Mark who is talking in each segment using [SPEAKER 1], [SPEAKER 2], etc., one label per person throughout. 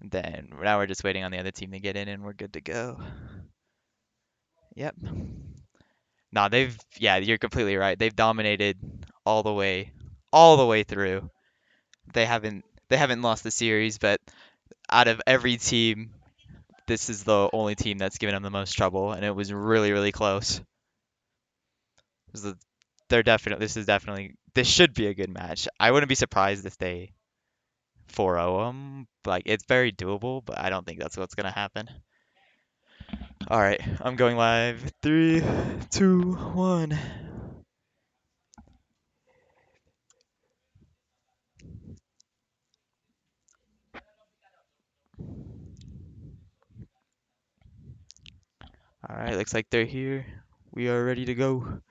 [SPEAKER 1] Then now we're just waiting on the other team to get in and we're good to go. Yep. No, yeah, you're completely right. They've dominated all the way through. They haven't lost the series, but out of every team, this is the only team that's given them the most trouble, and it was really, really close. This is this should be a good match. I wouldn't be surprised if they 4-0 them. Like, it's very doable, but I don't think that's what's gonna happen. All right, I'm going live. 3, 2, 1. All right, looks like they're here. We are ready to go.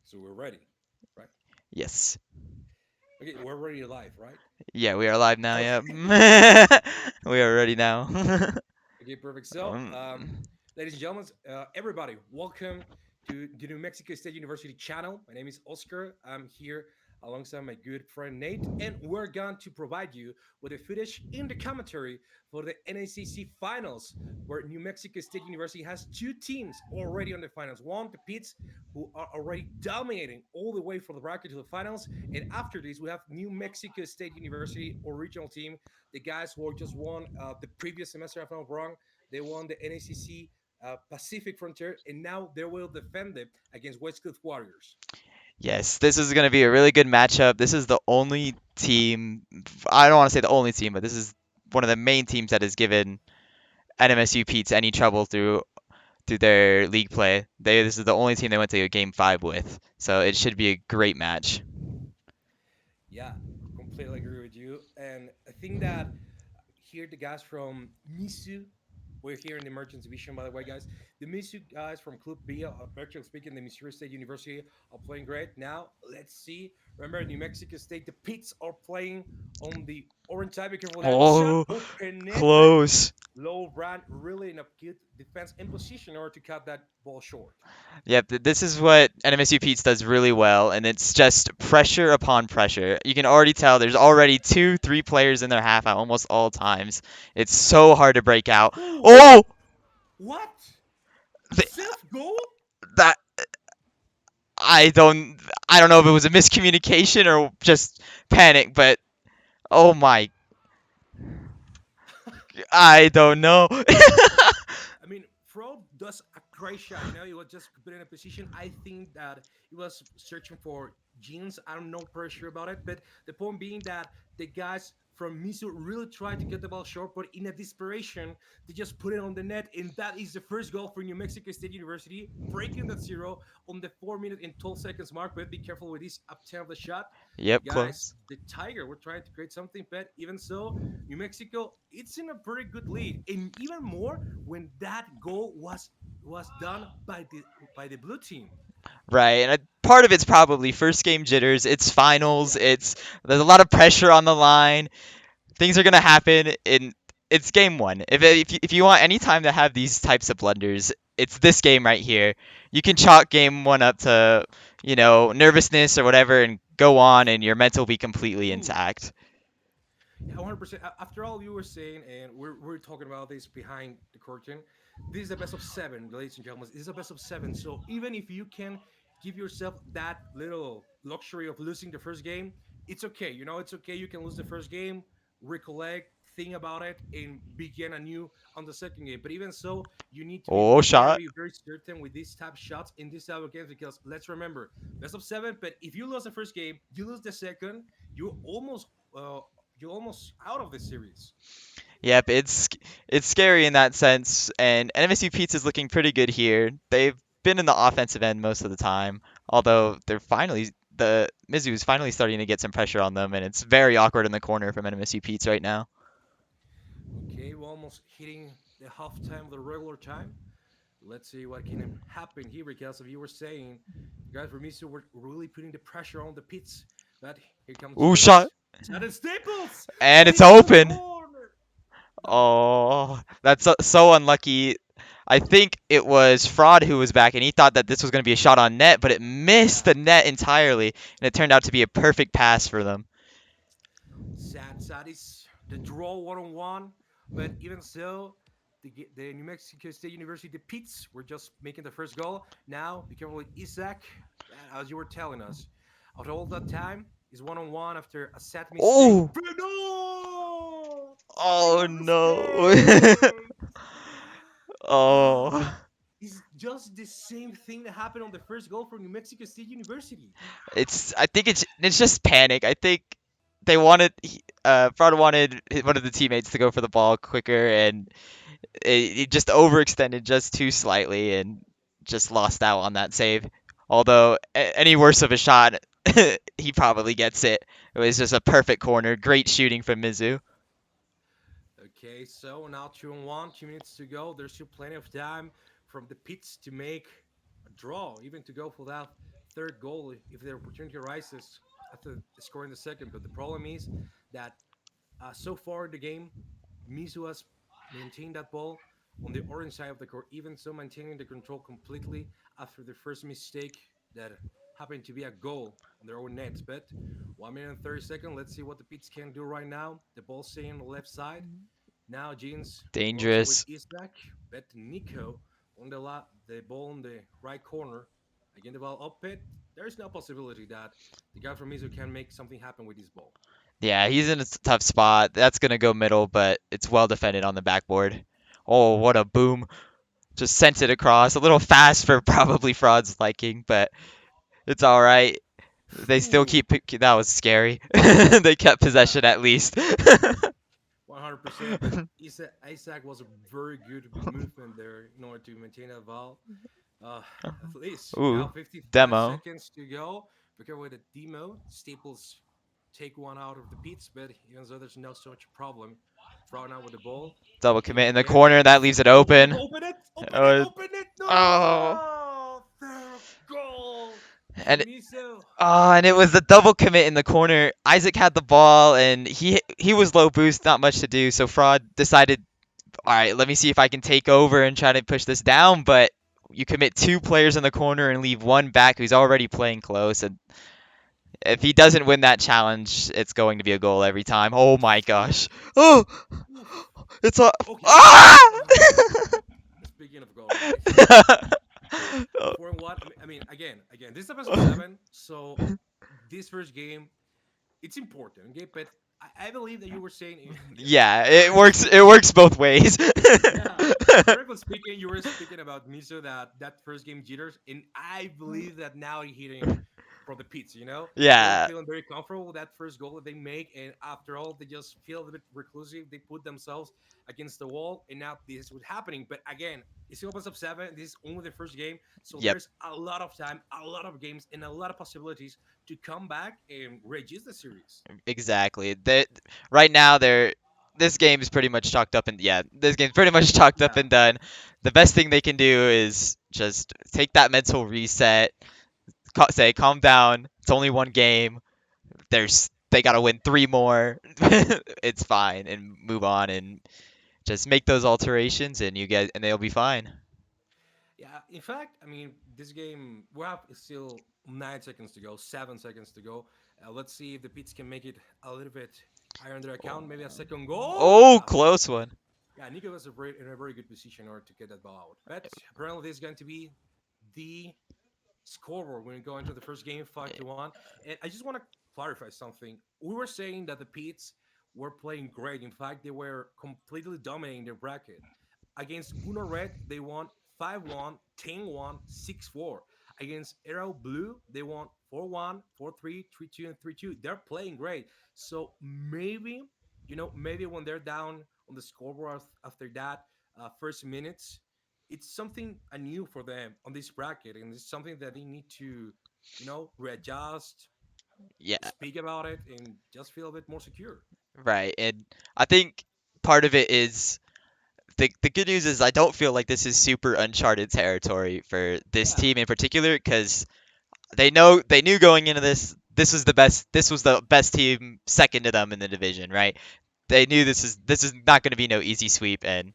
[SPEAKER 2] So we're ready, right?
[SPEAKER 1] Yes.
[SPEAKER 2] Okay, we're ready live, right?
[SPEAKER 1] Yeah, we are live now. Yep.
[SPEAKER 2] Okay.
[SPEAKER 1] We are ready now.
[SPEAKER 2] Okay, perfect. So,
[SPEAKER 1] Um,
[SPEAKER 2] ladies and gentlemen, everybody, welcome to the New Mexico State University channel. My name is Oscar. I'm here alongside my good friend Nate, and we're going to provide you with the footage in the commentary for the NECC finals, where New Mexico State University has two teams already on the finals. One, the Pits, who are already dominating all the way from the bracket to the finals, and after this, we have New Mexico State University original team, the guys who just won the previous semester, if I'm not wrong. They won the NACC Pacific Frontier, and now they will defend it against West Coast Warriors.
[SPEAKER 1] yes, this is going to be a really good matchup. This is the only team, I don't want to say the only team, but this is one of the main teams that has given NMSU Pete's any trouble through their league play. This is the only team they went to a game 5 with. So it should be a great match.
[SPEAKER 2] Yeah, completely agree with you. And I think that here the guys from Misu, we're here in the Merchants Division, by the way, guys. The Misu guys from Club B, virtually speaking, the Missouri State University are playing great. Now, let's see. Remember, New Mexico State, the Pits are playing on the orange side. Be careful with that shot.
[SPEAKER 1] Oh,
[SPEAKER 2] Open it, but
[SPEAKER 1] close.
[SPEAKER 2] Low Brand really in a good defense in position in order to cut that ball short.
[SPEAKER 1] Yep, this is what NMSU Pete's does really well, and it's just pressure upon pressure. You can already tell there's already two, three players in their half at almost all times. It's so hard to break out.
[SPEAKER 2] Oh,
[SPEAKER 1] Oh,
[SPEAKER 2] what?
[SPEAKER 1] th-
[SPEAKER 2] Self goal?
[SPEAKER 1] that I don't I don't know if it was a miscommunication or just panic, but oh my, I don't know.
[SPEAKER 2] I mean, Fro does a great shot. You know, he was just put in a position. I think that he was searching for jeans. I'm not pretty sure about it, but the point being that the guys from Misu really tried to get the ball short, but in a desperation, they just put it on the net, and that is the first goal for New Mexico State University, breaking that zero on the 4 minute and 12 seconds mark. But be careful with this upturn of the shot.
[SPEAKER 1] Yep,
[SPEAKER 2] Guys,
[SPEAKER 1] close.
[SPEAKER 2] the Tiger were trying to create something, but even so, New Mexico, it's in a very good lead, and even more when that goal was done by the blue team.
[SPEAKER 1] Right, and part of it's probably first game jitters. It's finals.
[SPEAKER 2] Yeah,
[SPEAKER 1] There's a lot of pressure on the line. Things are gonna happen in it's game one. If you want any time to have these types of blunders, it's this game right here. You can chalk game one up to, nervousness or whatever and go on and your mental will be completely
[SPEAKER 2] ooh,
[SPEAKER 1] intact.
[SPEAKER 2] yeah, 100%. After all you were saying, and we're talking about this behind the curtain, this is a best of seven, ladies and gentlemen. This is a best of seven. So even if you can give yourself that little luxury of losing the first game, it's okay. You know, it's okay. You can lose the first game, recollect, think about it, and begin anew on the second game. But even so, you need to be
[SPEAKER 1] Oh, shot.
[SPEAKER 2] very, very certain with these type of shots in this type of games because let's remember, best of seven. But if you lose the first game, you lose the second, you're almost uh, you're almost out of the series.
[SPEAKER 1] Yep, it's scary in that sense, and NMSU Pizza is looking pretty good here. They've been in the offensive end most of the time, although the Mizzou is finally starting to get some pressure on them, and it's very awkward in the corner from NMSU Pizza right now.
[SPEAKER 2] Okay, we're almost hitting the half time of the regular time. Let's see what can happen here because if you were saying, guys, Remiso were really putting the pressure on the pits. But here comes
[SPEAKER 1] Ooh,
[SPEAKER 2] Staples.
[SPEAKER 1] shot,
[SPEAKER 2] Shot and Staples
[SPEAKER 1] and it's
[SPEAKER 2] in the
[SPEAKER 1] open.
[SPEAKER 2] corner. No.
[SPEAKER 1] Oh, that's so unlucky. I think it was Fraud who was back, and he thought that this was going to be a shot on net, but it missed
[SPEAKER 2] Yeah,
[SPEAKER 1] the net entirely, and it turned out to be a perfect pass for them.
[SPEAKER 2] sad is the draw 1-on-1. But even so, the New Mexico State University, the Pits, were just making the first goal. Now, be careful with Isaac, as you were telling us. After all that time, he's 1-on-1 after a sad mistake.
[SPEAKER 1] Oh,
[SPEAKER 2] But no! He
[SPEAKER 1] oh
[SPEAKER 2] got the
[SPEAKER 1] no.
[SPEAKER 2] space!
[SPEAKER 1] Oh,
[SPEAKER 2] Ah, it's just the same thing that happened on the first goal for New Mexico State University.
[SPEAKER 1] I think it's just panic. I think they wanted Fraud wanted one of the teammates to go for the ball quicker, and it just overextended just too slightly and just lost out on that save. Although any worse of a shot, he probably gets it. It was just a perfect corner. Great shooting from Mizu.
[SPEAKER 2] Okay, so now 2-on-1, 2 minutes to go. There's still plenty of time from the Pits to make a draw, even to go for that third goal if the opportunity arises after scoring the second. But the problem is that so far in the game, Mizu has maintained that ball on the orange side of the court, even so maintaining the control completely after the first mistake that happened to be a goal on their own nets. But 1 minute and 30 seconds, let's see what the Pits can do right now. The ball staying on the left side. Now Jeans alongside with
[SPEAKER 1] Dangerous.
[SPEAKER 2] Isaac, bet Nico on the ball on the right corner. Again, the ball up it. There's no possibility that the guy from Mizu can make something happen with this ball.
[SPEAKER 1] Yeah, he's in a tough spot. That's gonna go middle, but it's well defended on the backboard. Oh, what a boom! Just sent it across. A little fast for probably Fraud's liking, but it's all right. They still
[SPEAKER 2] Ooh,
[SPEAKER 1] keep. That was scary. They kept
[SPEAKER 2] yeah,
[SPEAKER 1] possession at least.
[SPEAKER 2] 100%. But Isaac was a very good movement there in order to maintain that ball. Uh, at least now
[SPEAKER 1] Ooh,
[SPEAKER 2] 55
[SPEAKER 1] demo.
[SPEAKER 2] seconds to go. Because with the demo, Staples take one out of the pits, but even though there's no such problem, Fraud now with the ball,
[SPEAKER 1] Double
[SPEAKER 2] hitting
[SPEAKER 1] commit in the
[SPEAKER 2] again.
[SPEAKER 1] corner. That leaves it
[SPEAKER 2] Open it,
[SPEAKER 1] open.
[SPEAKER 2] open it, open it,
[SPEAKER 1] Oh,
[SPEAKER 2] open it.
[SPEAKER 1] oh,
[SPEAKER 2] No! Third goal for
[SPEAKER 1] and
[SPEAKER 2] Miso.
[SPEAKER 1] and it was the double commit in the corner. Isaac had the ball, and he was low boost, not much to do. So Fraud decided, all right, let me see if I can take over and try to push this down. But you commit two players in the corner and leave one back who's already playing close, and if he doesn't win that challenge, it's going to be a goal every time. Oh my
[SPEAKER 2] Oof,
[SPEAKER 1] gosh. Oh,
[SPEAKER 2] oof.
[SPEAKER 1] it's a.
[SPEAKER 2] Okay.
[SPEAKER 1] Ah!
[SPEAKER 2] Speaking of goal, guys, 4-1. I mean, again, this is the best of seven. So this first game, it's important, okay? But I believe that you were saying,
[SPEAKER 1] Yeah,
[SPEAKER 2] correctly
[SPEAKER 1] it
[SPEAKER 2] speaking,
[SPEAKER 1] works both ways.
[SPEAKER 2] yeah, correctly speaking, you were speaking about Miso that first game jitters, and I believe that now you're hitting from the pits. They were
[SPEAKER 1] Yeah.
[SPEAKER 2] feeling very comfortable with that first goal that they make, and after all, they just feel a bit reclusive. They put themselves against the wall, and now this is what's happening. But again, it's still best of seven. This is only the first game, so
[SPEAKER 1] Yep.
[SPEAKER 2] there's a lot of time, a lot of games, and a lot of possibilities to come back and reduce the series.
[SPEAKER 1] Exactly. Right now they're this game is pretty much chalked up and yeah, this game's pretty much chalked up
[SPEAKER 2] Yeah.
[SPEAKER 1] and done. The best thing they can do is just take that mental reset, say calm down. It's only one game. They got to win three more. It's fine and move on and just make those alterations and they'll be fine.
[SPEAKER 2] Yeah, in fact, I mean, this game, we have still 9 seconds to go, 7 seconds to go. Let's see if the Pits can make it a little bit higher in their account. Maybe a second goal.
[SPEAKER 1] Oh, close one.
[SPEAKER 2] Yeah, Nico was in a very good position in order to get that ball out. But apparently, this is going to be the scoreboard when we go into the first game, 5-1. And I just want to clarify something. We were saying that the Pits were playing great. In fact, they were completely dominating their bracket. Against Uno Red, they won 5-1, 10-1, 6-4. Against Arrow Blue, they won 4-1, 4-3, 3-2, and 3-2. They're playing great. So maybe when they're down on the scoreboard after that first minutes, it's something new for them on this bracket, and it's something that they need to, readjust,
[SPEAKER 1] Yeah,
[SPEAKER 2] speak about it, and just feel a bit more secure.
[SPEAKER 1] right. And I think part of it is the good news is I don't feel like this is super uncharted territory for this
[SPEAKER 2] Yeah,
[SPEAKER 1] team in particular because they knew going into this was the best team second to them in the division, right? They knew this is not going to be no easy sweep, and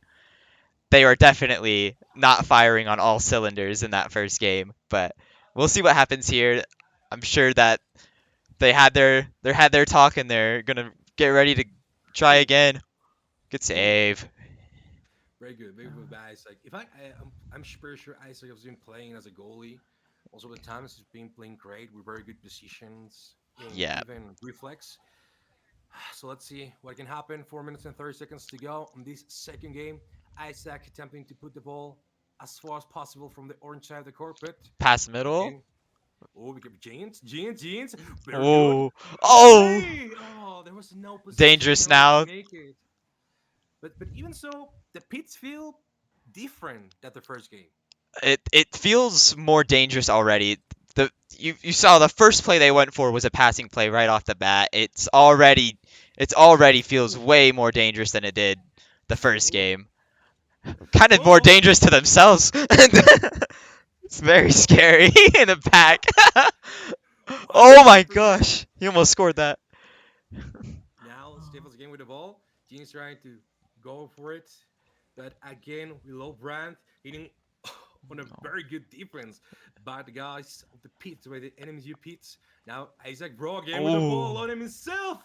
[SPEAKER 1] they are definitely not firing on all cylinders in that first game. But we'll see what happens here. I'm sure that they had their talk and they're gonna get ready to try
[SPEAKER 2] Ooh,
[SPEAKER 1] again. Good
[SPEAKER 2] ooh,
[SPEAKER 1] save.
[SPEAKER 2] very good by Isaac. If I'm pretty sure Isaac has been playing as a goalie. Also, the times he's been playing great with very good positions and
[SPEAKER 1] Yeah,
[SPEAKER 2] even reflex. So let's see what can happen. 4 minutes and 30 seconds to go on this second game. Isaac attempting to put the ball as far as possible from the orange side of the court, but
[SPEAKER 1] pass middle.
[SPEAKER 2] again, oh, we get Jeans, very good.
[SPEAKER 1] Oh,
[SPEAKER 2] Good
[SPEAKER 1] oh,
[SPEAKER 2] play. Oh, there was no position in
[SPEAKER 1] dangerous
[SPEAKER 2] order to
[SPEAKER 1] now.
[SPEAKER 2] make it. But even so, the pits feel different than the first game.
[SPEAKER 1] It feels more dangerous already. You saw the first play they went for was a passing play right off the bat. It's already feels
[SPEAKER 2] Ooh,
[SPEAKER 1] way more dangerous than it did the first
[SPEAKER 2] ooh.
[SPEAKER 1] game. Kind of more
[SPEAKER 2] Oh,
[SPEAKER 1] dangerous to themselves. It's very scary in the back.
[SPEAKER 2] one
[SPEAKER 1] Oh my
[SPEAKER 2] million percent.
[SPEAKER 1] gosh, he almost scored that.
[SPEAKER 2] Now Staples again with the ball. Gene's trying to go for it. But again, we love Brand hitting on a very good defense by the guys of the pits, by the NMSU pits. Now Isaac Bro again with the ball
[SPEAKER 1] Oh,
[SPEAKER 2] on him himself.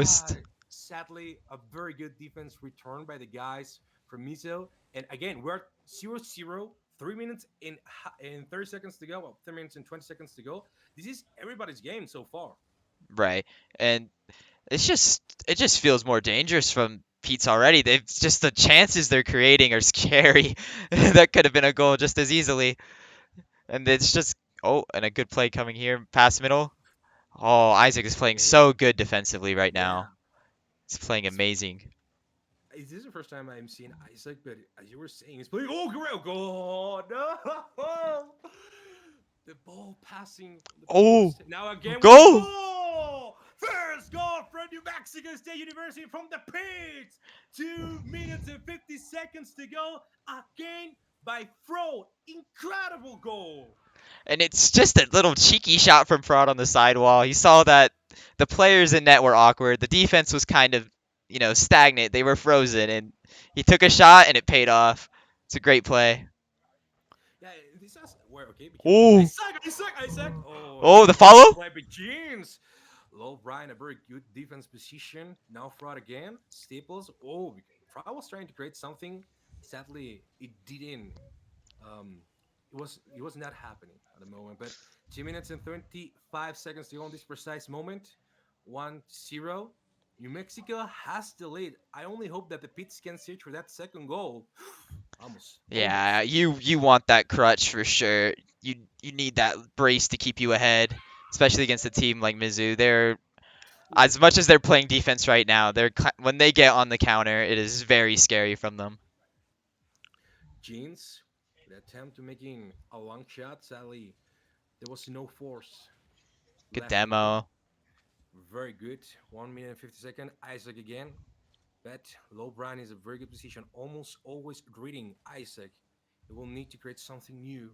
[SPEAKER 2] Ah,
[SPEAKER 1] almost.
[SPEAKER 2] sadly, a very good defense return by the guys from Miso. And again, we're 0-0, 3 minutes in 30 seconds to go, well, 3 minutes and 20 seconds to go. This is everybody's game so far.
[SPEAKER 1] Right. And it just feels more dangerous from Pete's already. They've just the chances they're creating are scary. That could have been a goal just as easily. And it's just and a good play coming here, pass middle. Oh, Isaac is playing
[SPEAKER 2] Okay.
[SPEAKER 1] so good defensively right
[SPEAKER 2] Yeah.
[SPEAKER 1] now. He's playing
[SPEAKER 2] It's,
[SPEAKER 1] amazing.
[SPEAKER 2] is this the first time I'm seeing Isaac? But as you were saying, he's playing. Oh, Guerrero, go! No! The ball passing from the
[SPEAKER 1] Oh,
[SPEAKER 2] post. Now again with the
[SPEAKER 1] go!
[SPEAKER 2] goal! First goal from New Mexico State University from the pits. 2 minutes and 50 seconds to go. Again by Fro. Incredible goal.
[SPEAKER 1] And it's just a little cheeky shot from Fraud on the sidewall. He saw that the players in net were awkward. The defense was kind of, stagnant. They were frozen, and he took a shot, and it paid off. It's a great play.
[SPEAKER 2] Yeah, this is where okay, be careful.
[SPEAKER 1] Oh,
[SPEAKER 2] Isaac. Oh,
[SPEAKER 1] oh, the
[SPEAKER 2] good
[SPEAKER 1] follow.
[SPEAKER 2] play by Jeans. Low Brian, a very good defense position. Now Fraud again. Staples. Oh, Fraud was trying to create something. Sadly, it didn't. Um, it was not happening at the moment. But 2 minutes and 25 seconds to go on this precise moment. 1-0. New Mexico has the lead. I only hope that the Pits can search for that second goal.
[SPEAKER 1] Yeah,
[SPEAKER 2] Almost.
[SPEAKER 1] you want that crutch for sure. You need that brace to keep you ahead, especially against a team like Mizzou. They're
[SPEAKER 2] Ooh.
[SPEAKER 1] as much as they're playing defense right now. When they get on the counter, it is very scary from them.
[SPEAKER 2] Jeans with attempt to making a long shot. Sadly, there was no force
[SPEAKER 1] Good
[SPEAKER 2] left in him.
[SPEAKER 1] demo.
[SPEAKER 2] Very good. 1 minute and 50 seconds. Isaac again. But low Brian is a very good position. Almost always reading Isaac. He will need to create something new.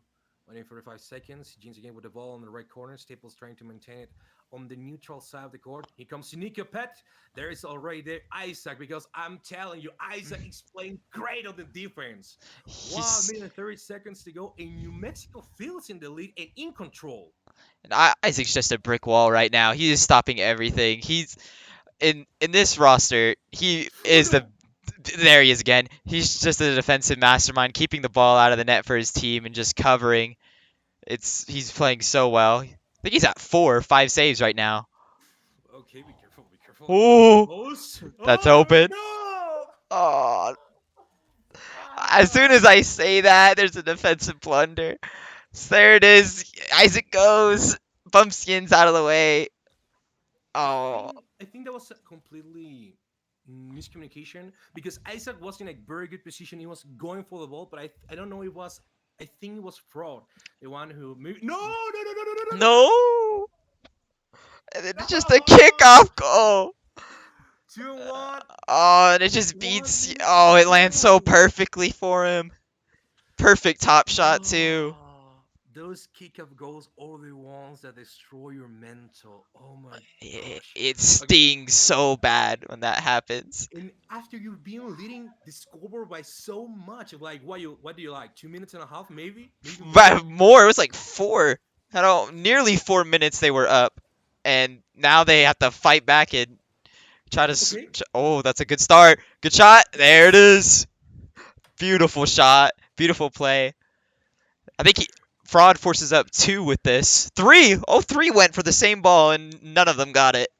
[SPEAKER 2] 1 45 seconds. Jeans again with the ball on the right corner. Staples trying to maintain it on the neutral side of the court. Here comes Nika Pet. There is already there Isaac because I'm telling you, Isaac is playing great on the defense. One
[SPEAKER 1] He's
[SPEAKER 2] minute and 30 seconds to go, and New Mexico feels in the lead and in control.
[SPEAKER 1] and Isaac's just a brick wall right now. He is stopping everything. He's in this roster. He
[SPEAKER 2] Oh
[SPEAKER 1] is the
[SPEAKER 2] no!
[SPEAKER 1] there he is again. He's just a defensive mastermind, keeping the ball out of the net for his team and just covering. He's playing so well. I think he's at 4 or 5 saves right now.
[SPEAKER 2] Okay, be careful, be careful. Now
[SPEAKER 1] Ooh,
[SPEAKER 2] close.
[SPEAKER 1] that's
[SPEAKER 2] Oh
[SPEAKER 1] open.
[SPEAKER 2] no!
[SPEAKER 1] Oh, as soon
[SPEAKER 2] Ah!
[SPEAKER 1] as I say that, there's a defensive blunder. So there it is. Isaac goes. Bumpskins out of the way. Oh,
[SPEAKER 2] I think that was a completely miscommunication because Isaac was in a very good position. He was going for the ball, but I don't know. It was I think it was fraud. The one who maybe
[SPEAKER 1] no. And then it's just a
[SPEAKER 2] no.
[SPEAKER 1] kickoff goal.
[SPEAKER 2] 2-1,
[SPEAKER 1] Oh, and it just
[SPEAKER 2] one
[SPEAKER 1] beats.
[SPEAKER 2] minute
[SPEAKER 1] Oh,
[SPEAKER 2] to
[SPEAKER 1] it lands so
[SPEAKER 2] go.
[SPEAKER 1] perfectly for him. Perfect top shot too.
[SPEAKER 2] Oh, those kick-off goals are the ones that destroy your mental. Oh my gosh.
[SPEAKER 1] It
[SPEAKER 2] Okay,
[SPEAKER 1] stings so bad when that happens.
[SPEAKER 2] and after you've been leading the scoreboard by so much, like what do you like? 2 minutes and a half, maybe more.
[SPEAKER 1] But more, it was like four. I don't nearly 4 minutes they were up, and now they have to fight back and try to.
[SPEAKER 2] Okay,
[SPEAKER 1] Oh, that's a good start. Good shot. There it
[SPEAKER 2] yes.
[SPEAKER 1] is. Beautiful shot. Beautiful play. I think Fraud forces up two with this. Three. Oh, three went for the same ball, and none of them got it.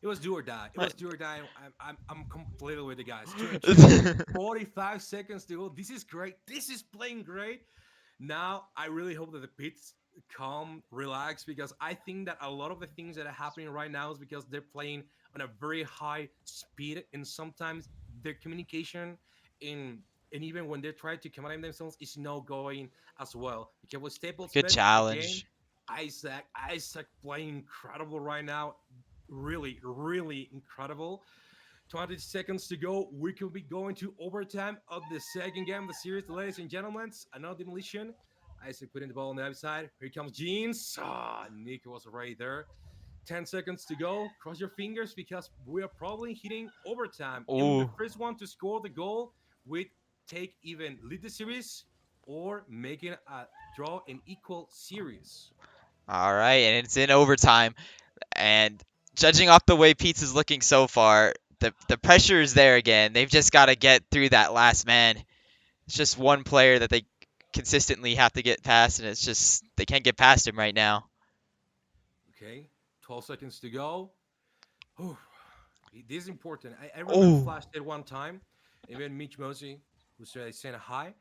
[SPEAKER 2] It was do or die. It
[SPEAKER 1] Like-
[SPEAKER 2] was do or die. I'm completely with the guys. 2-2, 45 seconds to go. This is great. This is playing great. Now I really hope that the pits calm, relax, because I think that a lot of the things that are happening right now is because they're playing on a very high speed, and sometimes their communication in and even when they try to command themselves is not going as well. Because with Staples
[SPEAKER 1] Good
[SPEAKER 2] Smith again,
[SPEAKER 1] challenge.
[SPEAKER 2] Isaac playing incredible right now, really, really incredible. 20 seconds to go. We could be going to overtime of the second game of the series, ladies and gentlemen. Another demolition. Isaac putting the ball on the outside. Here comes Jeans. Nico was right there. 10 seconds to go. Cross your fingers because we are probably hitting overtime. And the
[SPEAKER 1] Ooh.
[SPEAKER 2] first one to score the goal would take even lead the series or making a draw an equal series.
[SPEAKER 1] All right, and it's in overtime. And judging off the way Pete's is looking so far, the pressure is there again. They've just got to get through that last man. It's just one player that they consistently have to get past, and it's just they can't get past him right now.
[SPEAKER 2] Okay, 12 seconds to go. Whew. This is important. I remember
[SPEAKER 1] Oh,
[SPEAKER 2] Flash did one time, even Mitch Mosey, who said I sent a hi.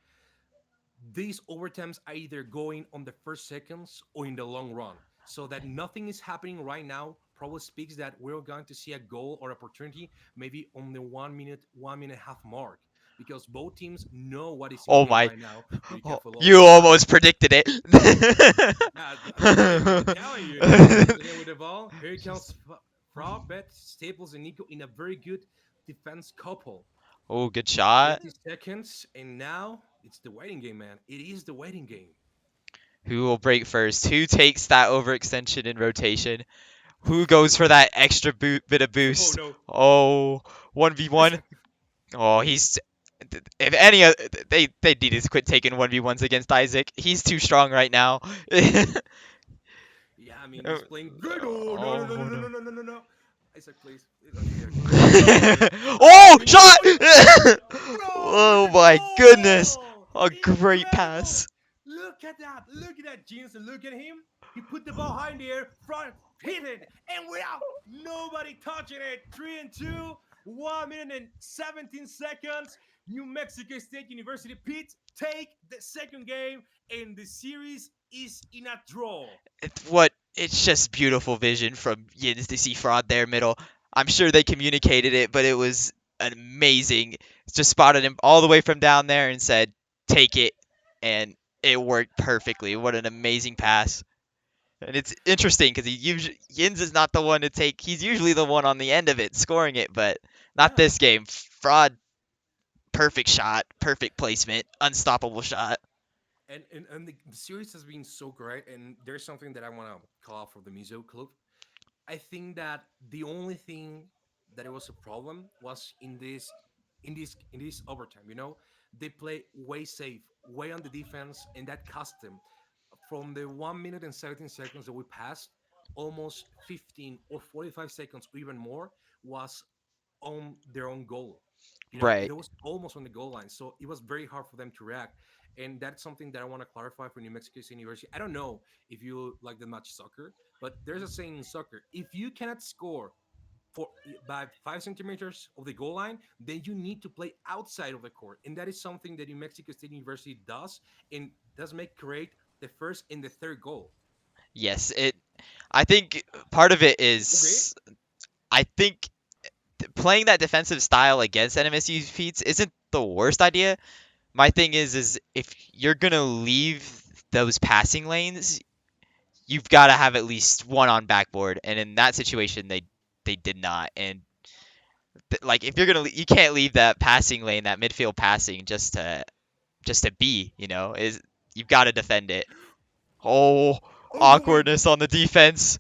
[SPEAKER 2] These overtimes are either going on the first seconds or in the long run. So that nothing is happening right now probably speaks that we're going to see a goal or opportunity maybe on the 1 minute, 1 minute and a half mark. Because both teams know what is in
[SPEAKER 1] oh
[SPEAKER 2] game
[SPEAKER 1] my!
[SPEAKER 2] right now. Be
[SPEAKER 1] Oh,
[SPEAKER 2] careful of
[SPEAKER 1] you
[SPEAKER 2] Fry.
[SPEAKER 1] almost predicted it.
[SPEAKER 2] Yeah, I'm telling you. Once again with the ball, here comes Fra, Bet, Staples, and Nico in a very good defense couple.
[SPEAKER 1] Oh, good shot.
[SPEAKER 2] 50 seconds, and now it's the waiting game, man. It is the waiting game.
[SPEAKER 1] Who will break first? Who takes that overextension in rotation? Who goes for that extra bit of
[SPEAKER 2] Oh
[SPEAKER 1] boost?
[SPEAKER 2] no,
[SPEAKER 1] Oh, 1v1.
[SPEAKER 2] Isaac.
[SPEAKER 1] Oh, he's if any of they need to quit taking 1v1s against Isaac. He's too strong right now.
[SPEAKER 2] Yeah, I mean
[SPEAKER 1] Oh
[SPEAKER 2] he's playing good. Oh no no no no no
[SPEAKER 1] no.
[SPEAKER 2] no no no no no. Isaac, please. Okay, okay. Okay.
[SPEAKER 1] Oh,
[SPEAKER 2] And
[SPEAKER 1] shot!
[SPEAKER 2] bro, with
[SPEAKER 1] Oh
[SPEAKER 2] the
[SPEAKER 1] my goodness.
[SPEAKER 2] goal!
[SPEAKER 1] A great
[SPEAKER 2] Incredible!
[SPEAKER 1] pass.
[SPEAKER 2] Look at that! Look at that, Jeans! Look at him! He put the ball high in the air, front, hit it, and we're out! Nobody touching it! 3-2, 1 minute and 17 seconds. New Mexico State University Pete take the second game, and the series is in a draw.
[SPEAKER 1] It's just beautiful vision from Yins to see Fraud there middle. I'm sure they communicated it, but it was an amazing. Just spotted him all the way from down there and said, "Take it," and it worked perfectly. What an amazing pass! And it's interesting because he usually Yins is not the one to take. He's usually the one on the end of it, scoring it, but not
[SPEAKER 2] Yeah,
[SPEAKER 1] this game. Fraud, perfect shot, perfect placement, unstoppable shot.
[SPEAKER 2] and the series has been so great. And there's something that I want to call out for the Mizo Club. I think that the only thing that it was a problem was in this overtime. They play way safe, way on the defense, and that cost them. From the 1 minute and 17 seconds that we passed, almost 15 or 45 seconds, or even more, was on their own goal.
[SPEAKER 1] Right.
[SPEAKER 2] It was almost on the goal line, so it was very hard for them to react. And that's something that I want to clarify for New Mexico State University. I don't know if you like the match soccer, but there's a saying in soccer: if you cannot score for by 5 centimeters of the goal line, then you need to play outside of the court, and that is something that New Mexico State University does, and does make create the first and the third goal.
[SPEAKER 1] Yes, it. I think part of it
[SPEAKER 2] Okay.
[SPEAKER 1] is I think playing that defensive style against NMSU feats isn't the worst idea. My thing is if you're gonna leave those passing lanes, you've got to have at least one on backboard, and in that situation, they did not. And like if you're gonna, you can't leave that passing lane, that midfield passing, just to be, is you've got to defend it. Oh,
[SPEAKER 2] Oh my
[SPEAKER 1] awkwardness on the defense.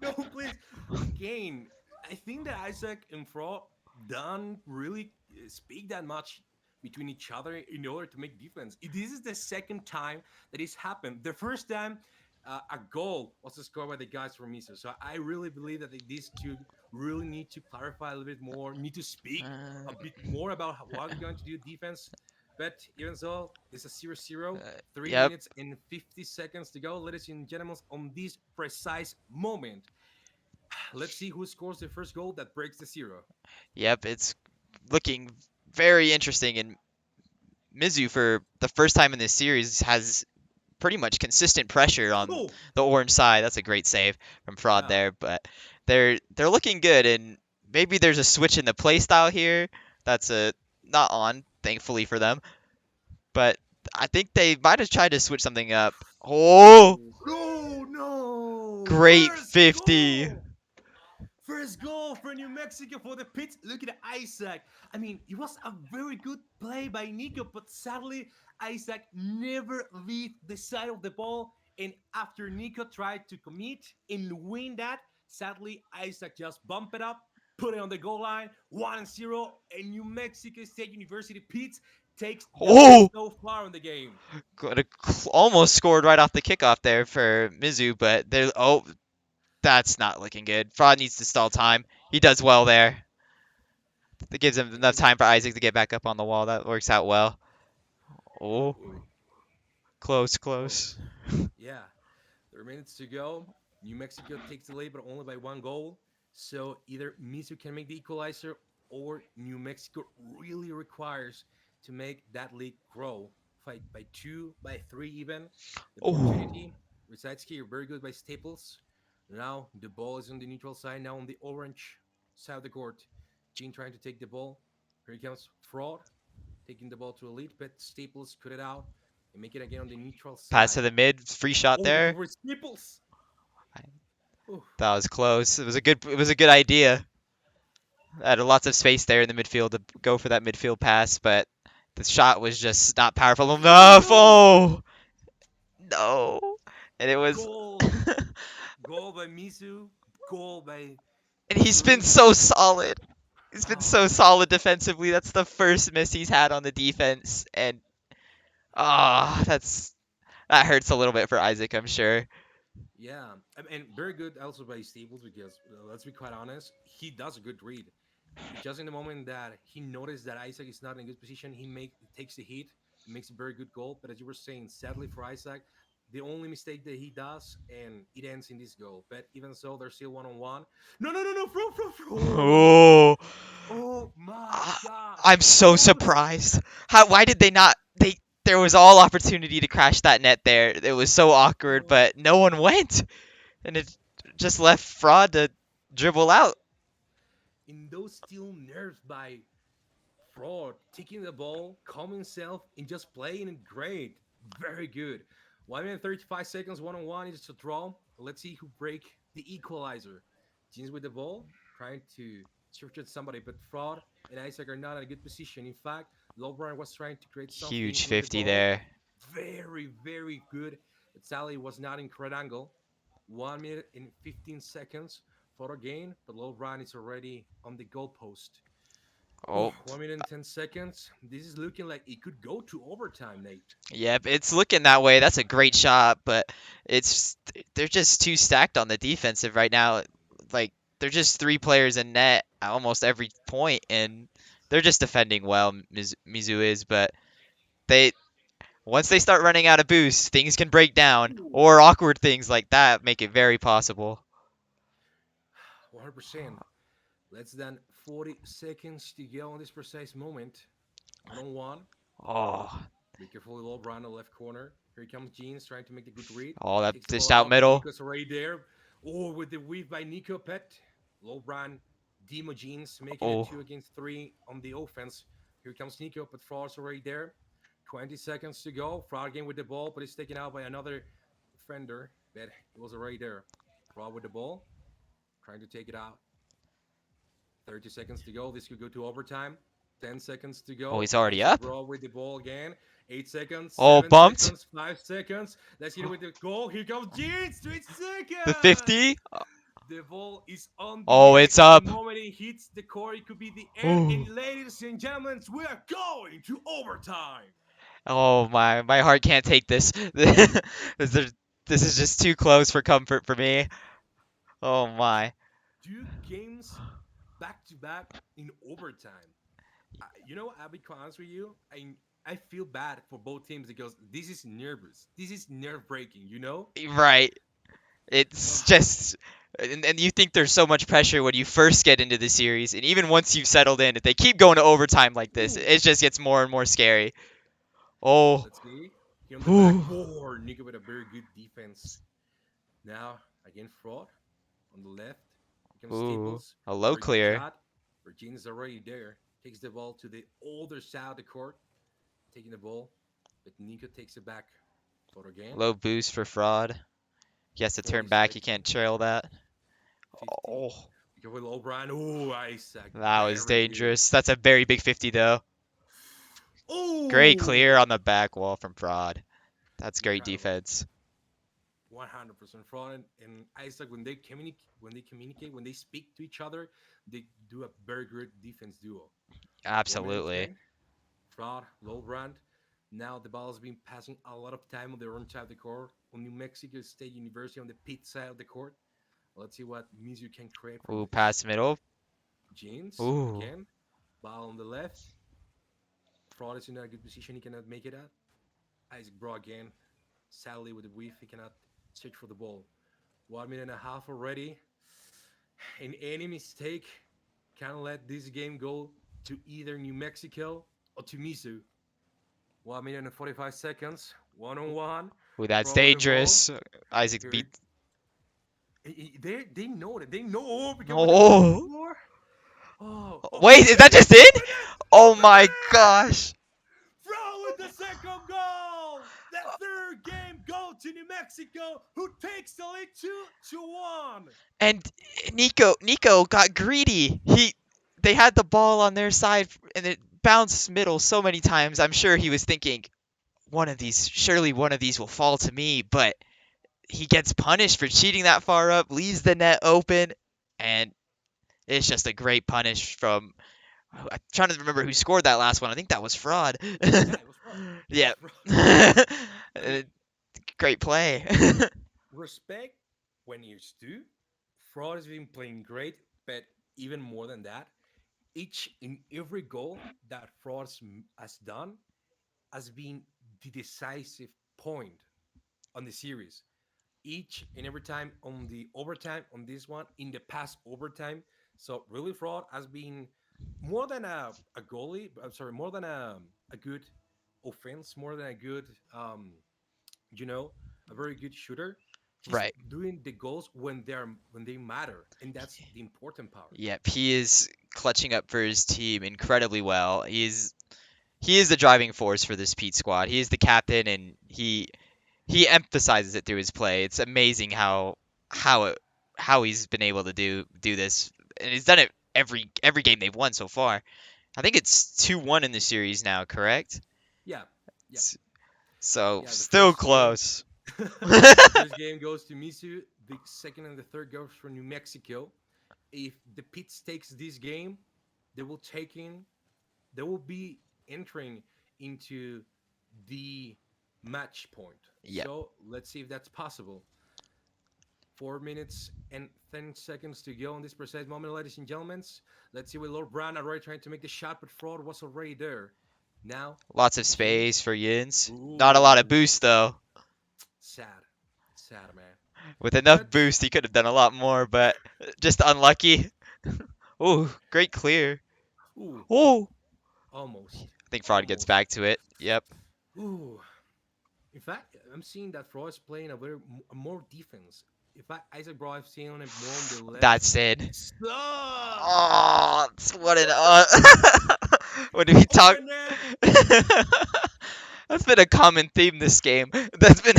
[SPEAKER 2] no, please. Again, I think that Isaac and Fro don't really speak that much between each other in order to make defense. This is the second time that it's happened. The first time, a goal was scored by the guys from Miso. So I really believe that these two really need to clarify a little bit more, need to speak
[SPEAKER 1] Uh,
[SPEAKER 2] a bit more about what they're going to do defense. But even so, it's a 0-0. 3
[SPEAKER 1] yep,
[SPEAKER 2] minutes and 50 seconds to go, ladies and gentlemen, on this precise moment. Let's see who scores the first goal that breaks the zero.
[SPEAKER 1] yep. It's looking very interesting, and Mizu for the first time in this series has pretty much consistent pressure on
[SPEAKER 2] Oh,
[SPEAKER 1] the orange side. That's a great save from Fraud
[SPEAKER 2] yeah.
[SPEAKER 1] there, but they're looking good, and maybe there's a switch in the play style here that's not on, thankfully for them. But I think they might have tried to switch something up. Oh,
[SPEAKER 2] Oh, no, no.
[SPEAKER 1] great
[SPEAKER 2] First
[SPEAKER 1] 50.
[SPEAKER 2] goal. First goal for New Mexico for the Pits. Look at Isaac. I mean, it was a very good play by Nico, but sadly, Isaac never leave the side of the ball. And after Nico tried to commit and win that, sadly, Isaac just bumped it up, put it on the goal line, 1-0, and New Mexico State University Pits takes the lead
[SPEAKER 1] Oh,
[SPEAKER 2] so far in the game.
[SPEAKER 1] almost scored right off the kickoff there for Mizu, but that's not looking good. Fraud needs to stall time. He does well there. That gives him enough
[SPEAKER 2] Again,
[SPEAKER 1] time for Isaac to get back up on the wall. That works out well. Oh,
[SPEAKER 2] oh,
[SPEAKER 1] close,
[SPEAKER 2] oh,
[SPEAKER 1] close.
[SPEAKER 2] yeah. 3 minutes to go. New Mexico takes the lead, but only by one goal. So either Mizu can make the equalizer or New Mexico really requires to make that lead grow. Fight by two, by three, even. The
[SPEAKER 1] Oh,
[SPEAKER 2] opportunity resides here. Very good by Staples. Now the ball is on the neutral side, now on the orange side of the court. Gene trying to take the ball. Here he comes. Fraud taking the ball to elite, but Staples cut it out and make it again on the neutral
[SPEAKER 1] pass to
[SPEAKER 2] side.
[SPEAKER 1] the mid, free shot
[SPEAKER 2] Oh, looking
[SPEAKER 1] there.
[SPEAKER 2] for Staples. Ooh,
[SPEAKER 1] That was close. It was a good idea. Had lots of space there in the midfield to go for that midfield pass, but the shot was just not powerful enough.
[SPEAKER 2] no!
[SPEAKER 1] Oh, no. And it was
[SPEAKER 2] Goal. Goal by Misu. Goal by
[SPEAKER 1] and he's been
[SPEAKER 2] three.
[SPEAKER 1] so solid. He's been so
[SPEAKER 2] Oh,
[SPEAKER 1] solid defensively. That's the first miss he's had on the defense, and that hurts a little bit for Isaac, I'm sure.
[SPEAKER 2] yeah. And very good also by Staples because, let's be quite honest, he does a good read. Just in the moment that he noticed that Isaac is not in a good position, he takes the hit, makes a very good goal. But as you were saying, sadly for Isaac, the only mistake that he does, and it ends in this goal. But even so, they're still 1-on-1. No, no, no, no, Oh,
[SPEAKER 1] Oh,
[SPEAKER 2] oh my
[SPEAKER 1] ah,
[SPEAKER 2] God.
[SPEAKER 1] I'm so
[SPEAKER 2] Almost.
[SPEAKER 1] surprised. Why did they not? There was all opportunity to crash that net there. It was so awkward,
[SPEAKER 2] Oh,
[SPEAKER 1] but no one went, and it just left Fraud to dribble out.
[SPEAKER 2] in those still nerves by Fraud, taking the ball, calm himself, and just playing it great. Very good. 1 minute 35 seconds, 1-on-1 is a draw. Let's see who break the equalizer. Jeans with the ball, trying to search at somebody, but Fraud and Isaac are not in a good position. In fact, Lowbrian was trying to create something
[SPEAKER 1] Huge
[SPEAKER 2] with the
[SPEAKER 1] 50
[SPEAKER 2] ball.
[SPEAKER 1] there.
[SPEAKER 2] Very, very good. But Sally was not in correct angle. 1 minute and 15 seconds. Fraud again, but Lowbrian is already on the goalpost. Oh,
[SPEAKER 1] Oh,
[SPEAKER 2] 1 minute and 10 seconds. This is looking like it could go to overtime, Nate.
[SPEAKER 1] yep, it's looking that way. That's a great shot, but it's they're just too stacked on the defensive right now. Like they're just three players in net at almost every point, and they're just defending well. Mizu is, but they once they start running out of boost, things can break down,
[SPEAKER 2] Ooh.
[SPEAKER 1] or awkward things like that make it very possible.
[SPEAKER 2] 100%. Less than 40 seconds to go on this precise moment. 1-on-1.
[SPEAKER 1] Oh,
[SPEAKER 2] Be careful, little Brian on the left corner. Here comes Jeans trying to make the good read.
[SPEAKER 1] all that
[SPEAKER 2] Takes the ball
[SPEAKER 1] dished out
[SPEAKER 2] out, but
[SPEAKER 1] middle.
[SPEAKER 2] Nico's already there. Oh, with the weave by Nico Pet. Low Brian, Demo Jeans making it
[SPEAKER 1] Oh,
[SPEAKER 2] 2 against 3 on the offense. Here comes Nico, but Fraud's already there. 20 seconds to go. Fraud again with the ball, but it's taken out by another defender. But it was already there. Fraud with the ball, trying to take it out. 30 seconds to go. This could go to overtime. 10 seconds to
[SPEAKER 1] oh,
[SPEAKER 2] go.
[SPEAKER 1] he's already
[SPEAKER 2] Isaac
[SPEAKER 1] up.
[SPEAKER 2] Raw with the ball again. 8 seconds,
[SPEAKER 1] Oh,
[SPEAKER 2] seven
[SPEAKER 1] bumped.
[SPEAKER 2] seconds, 5 seconds. Let's hit it with the goal. Here comes Jeans. 3
[SPEAKER 1] The
[SPEAKER 2] seconds.
[SPEAKER 1] 50.
[SPEAKER 2] The ball is on
[SPEAKER 1] Oh,
[SPEAKER 2] the
[SPEAKER 1] it's
[SPEAKER 2] X. The
[SPEAKER 1] up.
[SPEAKER 2] moment it hits the court, it could be the end.
[SPEAKER 1] Ooh.
[SPEAKER 2] And ladies and gentlemen, we are going to overtime.
[SPEAKER 1] Oh my heart can't take this. This this is just too close for comfort for me. Oh my.
[SPEAKER 2] 2 games back to back in overtime. I'll be honest with you. I feel bad for both teams because this is nervous. This is nerve breaking.
[SPEAKER 1] Right. It's just and you think there's so much pressure when you first get into the series, and even once you've settled in, if they keep going to overtime like this,
[SPEAKER 2] Ooh.
[SPEAKER 1] it just gets more and more scary. Oh.
[SPEAKER 2] Let's see. Here on the
[SPEAKER 1] Whew.
[SPEAKER 2] backboard, Nico with a very good defense. Now, again, Fraud on the left. Here comes
[SPEAKER 1] Ooh.
[SPEAKER 2] Staples.
[SPEAKER 1] A low
[SPEAKER 2] Very good
[SPEAKER 1] clear.
[SPEAKER 2] cut. Virginia's already there. Takes the ball to the older side of the court. Taking the ball. But Nico takes it back. Fraud again.
[SPEAKER 1] Low boost for fraud. He has to
[SPEAKER 2] 40
[SPEAKER 1] turn back. You
[SPEAKER 2] seconds.
[SPEAKER 1] can't trail that.
[SPEAKER 2] 50.
[SPEAKER 1] Oh.
[SPEAKER 2] Go with O'Brien. Oh, Isaac.
[SPEAKER 1] That was
[SPEAKER 2] Very good.
[SPEAKER 1] dangerous. That's a very big 50 though. Great clear
[SPEAKER 2] Oh,
[SPEAKER 1] on the back wall from fraud. That's great
[SPEAKER 2] incredible.
[SPEAKER 1] defense.
[SPEAKER 2] 100% fraud. And Isaac, when they speak to each other, they do a very good defense duo. 1 minute
[SPEAKER 1] Absolutely.
[SPEAKER 2] 10. Fraud, low brand. Now the ball has been passing a lot of time on the wrong side of the court on New Mexico State University on the pit side of the court. Let's see what Mizzou can create from
[SPEAKER 1] Ooh,
[SPEAKER 2] this.
[SPEAKER 1] pass middle.
[SPEAKER 2] Jeans
[SPEAKER 1] Ooh.
[SPEAKER 2] again. Ball on the left. Fraud is in a good position. He cannot make it out. Isaac Bro again. Sadly, with the whiff, he cannot search for the ball. 1 minute and a half already. And any mistake can let this game go to either New Mexico or to Mizzou. 1 minute and 45 seconds. 1-on-1.
[SPEAKER 1] Ooh, that's
[SPEAKER 2] Fraud with the ball.
[SPEAKER 1] dangerous. Isaac
[SPEAKER 2] Here,
[SPEAKER 1] beat.
[SPEAKER 2] they know that. They know because with the ball on the
[SPEAKER 1] Oh.
[SPEAKER 2] floor. Oh,
[SPEAKER 1] Wait, is that just in?
[SPEAKER 2] open it!
[SPEAKER 1] Oh
[SPEAKER 2] Open
[SPEAKER 1] my
[SPEAKER 2] it!
[SPEAKER 1] gosh.
[SPEAKER 2] Throw with the second goal! The third game goal to New Mexico, who takes the lead 2-1.
[SPEAKER 1] And Nico got greedy. They had the ball on their side and it bounced middle so many times. I'm sure he was thinking surely one of these will fall to me, but he gets punished for cheating that far up, leaves the net open, and it's just a great punish from. I'm trying to remember who scored that last one. I think that was fraud.
[SPEAKER 2] Yeah, it was fraud. It was
[SPEAKER 1] Yeah.
[SPEAKER 2] fraud. I mean,
[SPEAKER 1] Great play.
[SPEAKER 2] respect when you're Stu. Fraud has been playing great, but even more than that, each and every goal that Fraud has done has been the decisive point on the series. Each and every time on the overtime, on this one, in the past overtime. So really, Fraud has been more than a goalie. I'm sorry, more than a good offense, more than a good, you know, a very good shooter. He's
[SPEAKER 1] Right.
[SPEAKER 2] doing the goals when they matter, and that's the important part.
[SPEAKER 1] Yep. He is clutching up for his team incredibly well. He is the driving force for this Pete squad. He is the captain, and he emphasizes it through his play. It's amazing how it how he's been able to do this, and he's done it every game they've won so far. I think it's 2-1 in the series now, correct?
[SPEAKER 2] Yeah, yeah,
[SPEAKER 1] S- So
[SPEAKER 2] yeah. The
[SPEAKER 1] still
[SPEAKER 2] first game,
[SPEAKER 1] close.
[SPEAKER 2] the first game goes to Mizzou. The second and the third goes for New Mexico. If the Pits takes this game, they will take in. They will be entering into the match point.
[SPEAKER 1] Yep.
[SPEAKER 2] So let's see if that's possible. 4 minutes and 10 seconds to go in this precise moment, ladies and gentlemen. Let's see with Lord Brown already trying to make the shot, but Fraud was already there. Now,
[SPEAKER 1] Lots of space
[SPEAKER 2] Jeans.
[SPEAKER 1] for Yins. Not a lot of
[SPEAKER 2] Ooh,
[SPEAKER 1] boost though.
[SPEAKER 2] sad. Sad, man.
[SPEAKER 1] With enough
[SPEAKER 2] But,
[SPEAKER 1] boost, he could have done a lot more, but just unlucky. Ooh, great clear.
[SPEAKER 2] ooh,
[SPEAKER 1] Ooh.
[SPEAKER 2] almost.
[SPEAKER 1] I think Fraud gets
[SPEAKER 2] Almost.
[SPEAKER 1] back to it. Yep.
[SPEAKER 2] Ooh. In fact, I'm seeing that Fraud is playing more defense. If Isaac Bro, I've seen him more on the left.
[SPEAKER 1] That's it.
[SPEAKER 2] Stop!
[SPEAKER 1] Oh, what an when we talk.
[SPEAKER 2] Open it!
[SPEAKER 1] That's been a common theme this game. That's been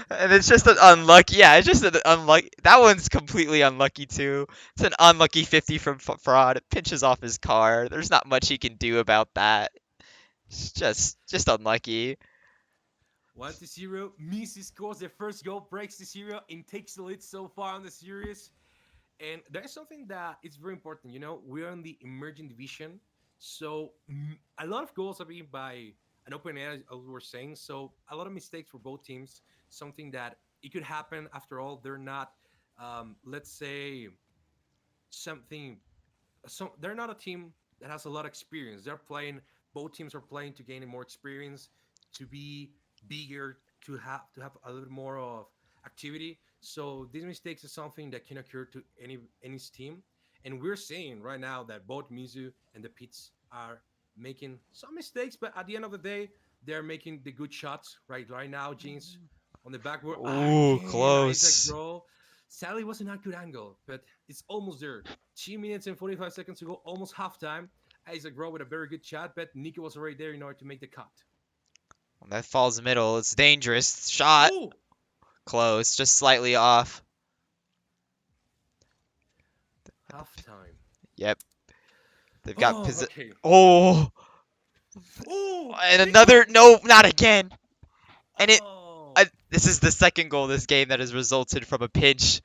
[SPEAKER 1] and it's just an unlucky. Yeah, it's just an unlucky. That one's completely unlucky too. It's an unlucky 50 from fraud. It pinches off his car. There's not much he can do about that. Just unlucky.
[SPEAKER 2] 1-0. Messi scores the first goal, breaks the zero, and takes the lead so far on the series. And there's something that is very important. We're in the emerging division, so a lot of goals are being by an open air, as we were saying. So a lot of mistakes for both teams. Something that it could happen. After all, they're not, let's say, something so they're not a team that has a lot of experience. They're playing. Both teams are playing to gain more experience, to be bigger, to have a little more of activity. So these mistakes is something that can occur to any team, and we're seeing right now that both Mizu and the Pits are making some mistakes, but at the end of the day, they're making the good shots. Right now, Jeans on the backboard
[SPEAKER 1] Ooh,
[SPEAKER 2] again. Isaac
[SPEAKER 1] close.
[SPEAKER 2] Bro. Sadly, was not good angle, but it's almost there. 2 minutes and 45 seconds to go, almost halftime. Isaac Rowe with a very good shot, but Nico was already there in order to make the cut.
[SPEAKER 1] That falls middle. It's dangerous. Shot.
[SPEAKER 2] Oh,
[SPEAKER 1] Close. Just slightly off.
[SPEAKER 2] halftime.
[SPEAKER 1] Yep. They've got
[SPEAKER 2] Oh, okay.
[SPEAKER 1] Oh,
[SPEAKER 2] Oh,
[SPEAKER 1] and
[SPEAKER 2] Nico.
[SPEAKER 1] another. No, not again. And
[SPEAKER 2] Oh,
[SPEAKER 1] this is the second goal this game that has resulted from a pinch.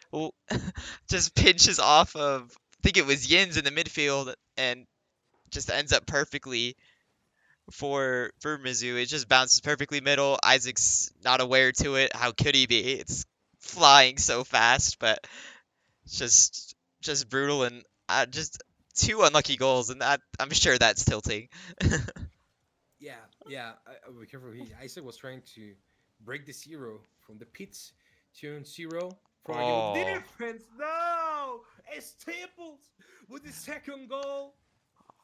[SPEAKER 1] Just pinches off of. I think it was Yins in the midfield, and just ends up perfectly for Mizzou. It just bounces perfectly middle. Isaac's not aware to it. How could he be? It's flying so fast, but it's just brutal and just two unlucky goals, and that I'm sure that's tilting.
[SPEAKER 2] yeah, yeah. Be careful. Isaac was trying to break the zero from the pits, turn zero for a goal
[SPEAKER 1] Oh,
[SPEAKER 2] difference. No, Staples with the second goal.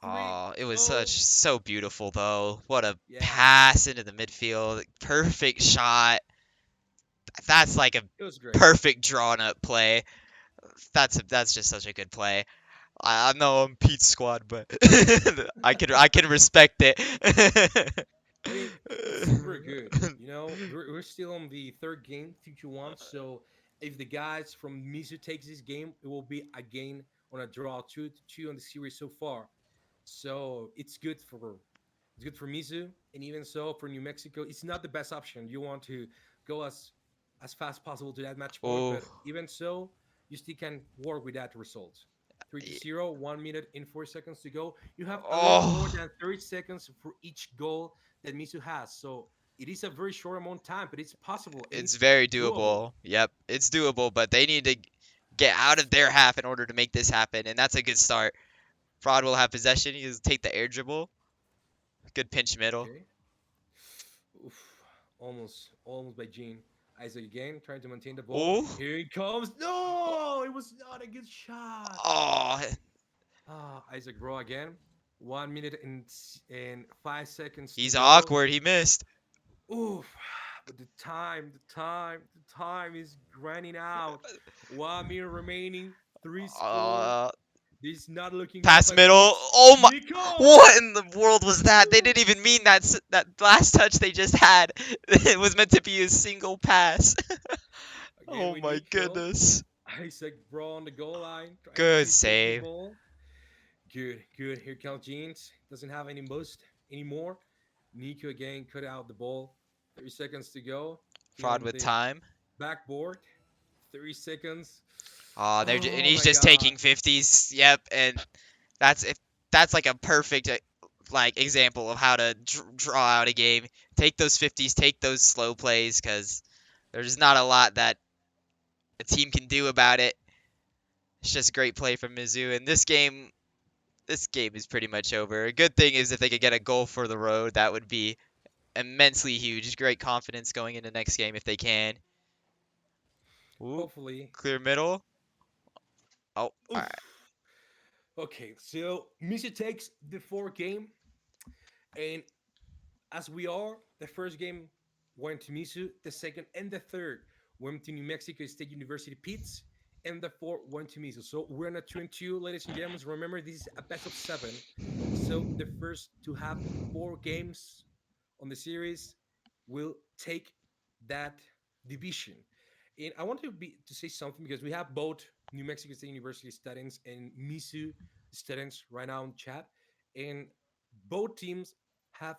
[SPEAKER 2] Three
[SPEAKER 1] oh, it was
[SPEAKER 2] goal.
[SPEAKER 1] so beautiful though. What a
[SPEAKER 2] Yeah,
[SPEAKER 1] pass into the midfield. Perfect shot. That's like a
[SPEAKER 2] it was great.
[SPEAKER 1] perfect drawn up play. That's just such a good play. I know I'm Pete's squad, but I can respect it.
[SPEAKER 2] I mean, it's very good. We're still on the third game, 2-1. So if the guys from Mizu takes this game, it will be again on a draw, 2-2 on the series so far. So it's good for Mizu, and even so for New Mexico, it's not the best option. You want to go as fast as possible to that match point,
[SPEAKER 1] Oh,
[SPEAKER 2] but even so, you still can work with that result. 3-0, 1 minute and 4 seconds to go. You have a little more
[SPEAKER 1] oh,
[SPEAKER 2] than 30 seconds for each goal that Mizu has. So it is a very short amount of time, but it's possible and
[SPEAKER 1] it's
[SPEAKER 2] it's
[SPEAKER 1] very
[SPEAKER 2] doable.
[SPEAKER 1] doable. Yep, it's doable, but they need to get out of their half in order to make this happen, and that's a good start. Fraud will have possession. He'll take the air dribble. Good pinch middle.
[SPEAKER 2] Okay. Oof. Almost by Gene. Isaac again trying to maintain the ball.
[SPEAKER 1] Oh,
[SPEAKER 2] Here he comes. No, it was not a good shot.
[SPEAKER 1] oh,
[SPEAKER 2] Isaac Bro again. 1 minute and 5 seconds to
[SPEAKER 1] he's
[SPEAKER 2] go.
[SPEAKER 1] awkward. He missed.
[SPEAKER 2] Oof. But the time is running out. 1 minute remaining. Three score.
[SPEAKER 1] Uh,
[SPEAKER 2] This is not looking up
[SPEAKER 1] Pass
[SPEAKER 2] at
[SPEAKER 1] middle.
[SPEAKER 2] Pete.
[SPEAKER 1] Oh my!
[SPEAKER 2] Nico.
[SPEAKER 1] What in the world was that? They
[SPEAKER 2] Ooh.
[SPEAKER 1] didn't even mean that last touch they just had. It was meant to be a single pass.
[SPEAKER 2] Again
[SPEAKER 1] Oh
[SPEAKER 2] with
[SPEAKER 1] my
[SPEAKER 2] Nico.
[SPEAKER 1] goodness.
[SPEAKER 2] Isaac Bro on the goal line, trying
[SPEAKER 1] Good
[SPEAKER 2] to take the
[SPEAKER 1] save.
[SPEAKER 2] ball. Good, good. Here comes Jeans. Doesn't have any most anymore. Nico again cut out the ball. 30 seconds to go. He
[SPEAKER 1] Fraud
[SPEAKER 2] on
[SPEAKER 1] with
[SPEAKER 2] the
[SPEAKER 1] time.
[SPEAKER 2] backboard. 30 seconds.
[SPEAKER 1] And
[SPEAKER 2] Oh
[SPEAKER 1] he's
[SPEAKER 2] my
[SPEAKER 1] just
[SPEAKER 2] god.
[SPEAKER 1] taking 50s. Yep, and if that's like a perfect like example of how to draw out a game. Take those 50s, take those slow plays, because there's not a lot that a team can do about it. It's just great play from Mizzou. And this game is pretty much over. A good thing is if they could get a goal for the road, that would be immensely huge. Great confidence going into next game if they can. Ooh,
[SPEAKER 2] Hopefully.
[SPEAKER 1] clear middle. Oh, all
[SPEAKER 2] Oof.
[SPEAKER 1] right.
[SPEAKER 2] Okay, so Misha takes the fourth game, and as we are, the first game went to Misu, the second and the third went to New Mexico State University Pits, and the fourth went to Misu. So we're in a 2-2, ladies and gentlemen. Remember, this is a best of seven. So the first to have 4 games on the series will take that division. And I want to say something because we have both New Mexico State University students and Misu students right now in chat, and both teams have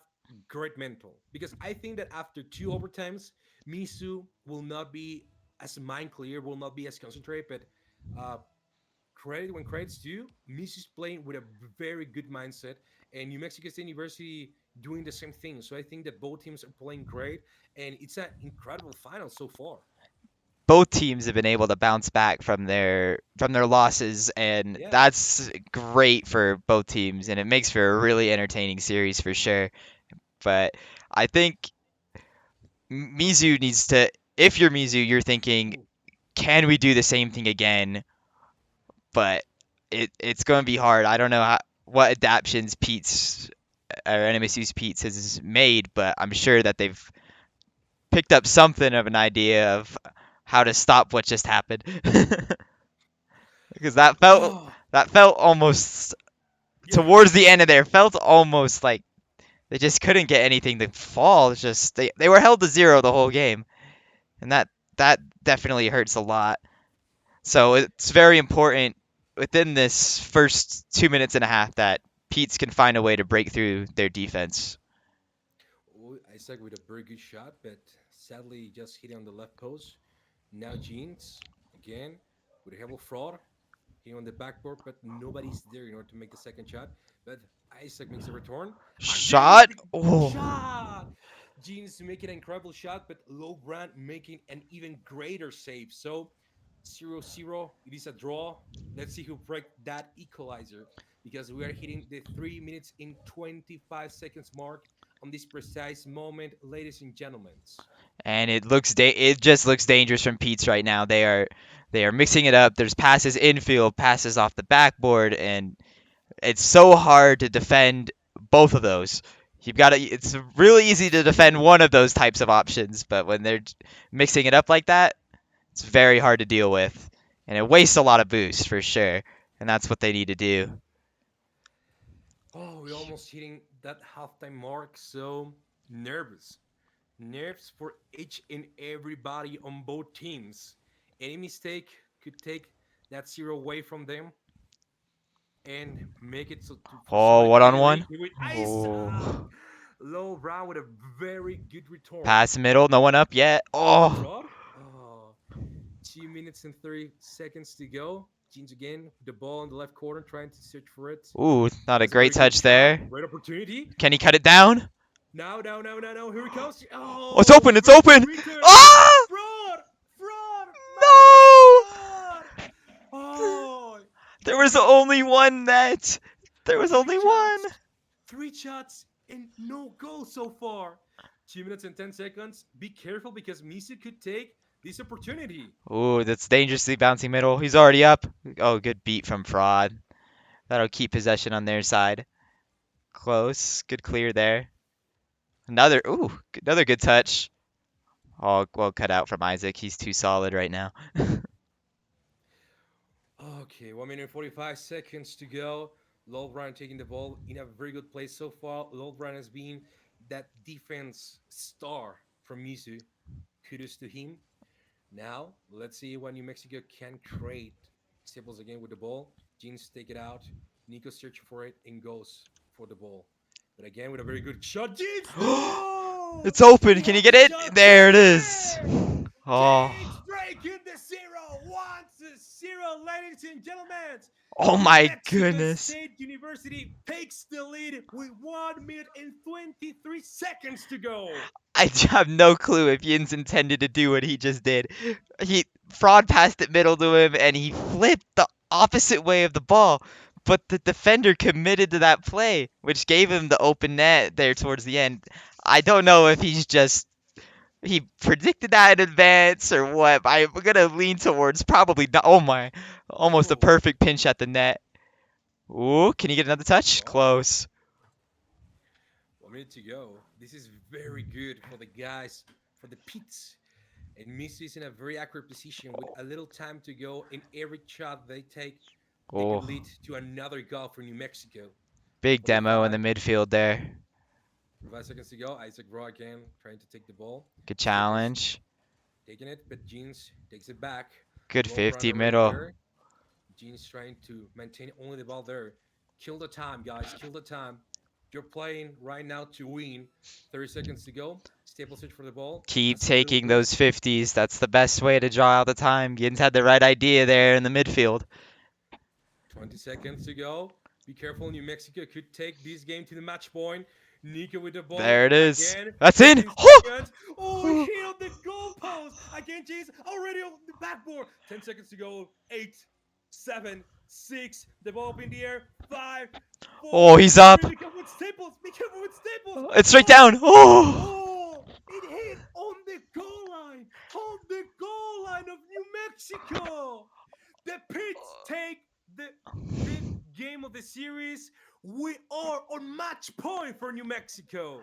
[SPEAKER 2] great mental. Because I think that after two overtimes, Misu will not be as mind clear, will not be as concentrated, but uh, credit when credit's due. Misu's playing with a very good mindset, and New Mexico State University doing the same thing. So I think that both teams are playing great, and it's an incredible final so far.
[SPEAKER 1] Both teams have been able to bounce back from their losses, and
[SPEAKER 2] Yeah.
[SPEAKER 1] that's great for both teams, and it makes for a really entertaining series for sure. But I think Mizu needs to. If you're Mizu, you're thinking,
[SPEAKER 2] Ooh.
[SPEAKER 1] can we do the same thing again? But it's going to be hard. I don't know what adaptations Pete's or NMSU's Pete's has made, but I'm sure that they've picked up something of an idea of how to stop what just happened. Because
[SPEAKER 2] Oh,
[SPEAKER 1] that felt almost
[SPEAKER 2] yeah.
[SPEAKER 1] towards the end of there felt almost like they just couldn't get anything to fall. It's just they were held to zero the whole game, and that definitely hurts a lot. So it's very important within this first 2 minutes and a half that Pete's can find a way to break through their defense.
[SPEAKER 2] Oh, Isaac with a very good shot, but sadly just hitting on the left post. Now Jeans again with a heavy fraud hitting on the backboard, but nobody's there in order to make the second shot. But Isaac makes a return again with
[SPEAKER 1] Shot.
[SPEAKER 2] the
[SPEAKER 1] Oh,
[SPEAKER 2] shot. Jeans making an incredible shot, but Low Brand making an even greater save. So 0-0. It is a draw. Let's see who break that equalizer because we are hitting the 3 minutes in 25 seconds mark on this precise moment, ladies and gentlemen.
[SPEAKER 1] and it just looks dangerous from Pete's right now. They are mixing it up. There's passes infield, passes off the backboard, and it's so hard to defend both of those. You've got to. It's really easy to defend one of those types of options, but when they're mixing it up like that, it's very hard to deal with, and it wastes a lot of boost for sure. And that's what they need to do.
[SPEAKER 2] Oh, we're almost hitting that halftime mark. So nervous. Nerves for each and everybody on both teams. Any mistake could take that zero away from them and make it for
[SPEAKER 1] Oh,
[SPEAKER 2] somebody to
[SPEAKER 1] one
[SPEAKER 2] get
[SPEAKER 1] on
[SPEAKER 2] the lead.
[SPEAKER 1] one.
[SPEAKER 2] Here with Isaac.
[SPEAKER 1] Oh,
[SPEAKER 2] Low Brown with a very good return.
[SPEAKER 1] pass middle, no one up yet.
[SPEAKER 2] Is that
[SPEAKER 1] Oh,
[SPEAKER 2] fraud? Oh, 2 minutes and 30 seconds to go. Jeans again, the ball in the left corner, trying to search for it.
[SPEAKER 1] ooh, not a
[SPEAKER 2] That's a
[SPEAKER 1] great
[SPEAKER 2] very good
[SPEAKER 1] touch
[SPEAKER 2] shot.
[SPEAKER 1] there.
[SPEAKER 2] Great opportunity.
[SPEAKER 1] Can he cut it down?
[SPEAKER 2] Now, now, now, now, now. Here he comes.
[SPEAKER 1] Oh, it's
[SPEAKER 2] Oh,
[SPEAKER 1] open. It's
[SPEAKER 2] very good
[SPEAKER 1] open.
[SPEAKER 2] return.
[SPEAKER 1] Ah!
[SPEAKER 2] Fraud! Fraud! Massive
[SPEAKER 1] No!
[SPEAKER 2] fraud! Oh,
[SPEAKER 1] There
[SPEAKER 2] look
[SPEAKER 1] was
[SPEAKER 2] at
[SPEAKER 1] only one net. There was
[SPEAKER 2] three
[SPEAKER 1] only one.
[SPEAKER 2] shots. Three shots and no goal so far. 2 minutes and 10 seconds. Be careful because Misu could take this opportunity.
[SPEAKER 1] Ooh, that's dangerously bouncing middle. He's already up. Oh, good beat from Fraud. That'll keep possession on their side. Close. Good clear there. Another good touch. Oh, well cut out from Isaac. He's too solid right now.
[SPEAKER 2] Okay, 1 minute and 45 seconds to go. Lolbrand taking the ball in a very good place so far. Lolbrand has been that defense star from Misu. Kudos to him. Now, let's see what New Mexico can create. Staples again with the ball. Jeans take it out. Nico searching for it and goes for the ball. But again, with a very good shot. Jeans! Oh!
[SPEAKER 1] It's open.
[SPEAKER 2] He
[SPEAKER 1] Can you
[SPEAKER 2] had
[SPEAKER 1] get
[SPEAKER 2] the
[SPEAKER 1] it?
[SPEAKER 2] shot
[SPEAKER 1] There it is.
[SPEAKER 2] there! Jeans
[SPEAKER 1] Oh.
[SPEAKER 2] breaking the zero! 1-0, ladies and gentlemen!
[SPEAKER 1] Oh
[SPEAKER 2] New
[SPEAKER 1] my
[SPEAKER 2] Mexico
[SPEAKER 1] goodness.
[SPEAKER 2] State University takes the lead with 1 minute and 23 seconds to go.
[SPEAKER 1] I have no clue if Yins intended to do what he just did. He Fraud passed it middle to him and he flipped the opposite way of the ball. But the defender committed to that play, which gave him the open net there towards the end. I don't know if he predicted that in advance or what. I'm gonna lean towards probably not. Oh my, almost a
[SPEAKER 2] Oh,
[SPEAKER 1] perfect pinch at the net. Ooh, can you get another touch?
[SPEAKER 2] oh.
[SPEAKER 1] Close.
[SPEAKER 2] 1 minute to go. This is very good for the guys, for the Pits. And Misu is in a very accurate position with a little time to go. In every shot they take, they could
[SPEAKER 1] Oh,
[SPEAKER 2] lead to another goal for New Mexico.
[SPEAKER 1] big demo in the
[SPEAKER 2] 45,
[SPEAKER 1] midfield there.
[SPEAKER 2] 45 seconds to go. Isaac Raw again trying to take the ball.
[SPEAKER 1] Good
[SPEAKER 2] Staples
[SPEAKER 1] challenge.
[SPEAKER 2] taking it, but Jeans takes it back.
[SPEAKER 1] Good
[SPEAKER 2] Low Brown
[SPEAKER 1] 50
[SPEAKER 2] already
[SPEAKER 1] middle.
[SPEAKER 2] there. Jeans trying to maintain only the ball there. Kill the time, guys. Kill the time. You're playing right now to win. 30 seconds to go. Stable search for the ball.
[SPEAKER 1] Keep
[SPEAKER 2] As everyone
[SPEAKER 1] taking those
[SPEAKER 2] waits.
[SPEAKER 1] 50s. That's the best way to draw out the time. Gins had the right idea there in the midfield.
[SPEAKER 2] 20 seconds to go. Be careful, New Mexico could take this game to the match point. Nico with the ball
[SPEAKER 1] There it is.
[SPEAKER 2] again.
[SPEAKER 1] That's in.
[SPEAKER 2] 15
[SPEAKER 1] Oh!
[SPEAKER 2] seconds. Oh, he hit on the goalpost. Again, James already on the backboard. 10 seconds to go. 8, 7, 6. The ball up in the air. 5,
[SPEAKER 1] Oh,
[SPEAKER 2] 4,
[SPEAKER 1] he's up.
[SPEAKER 2] 3. Be careful with Staples. Be careful with Staples.
[SPEAKER 1] It's straight
[SPEAKER 2] Oh,
[SPEAKER 1] down. Oh!
[SPEAKER 2] oh, it hit on the goal line. On the goal line of New Mexico. The Pits take the fifth game of the series. We are on match point for New Mexico.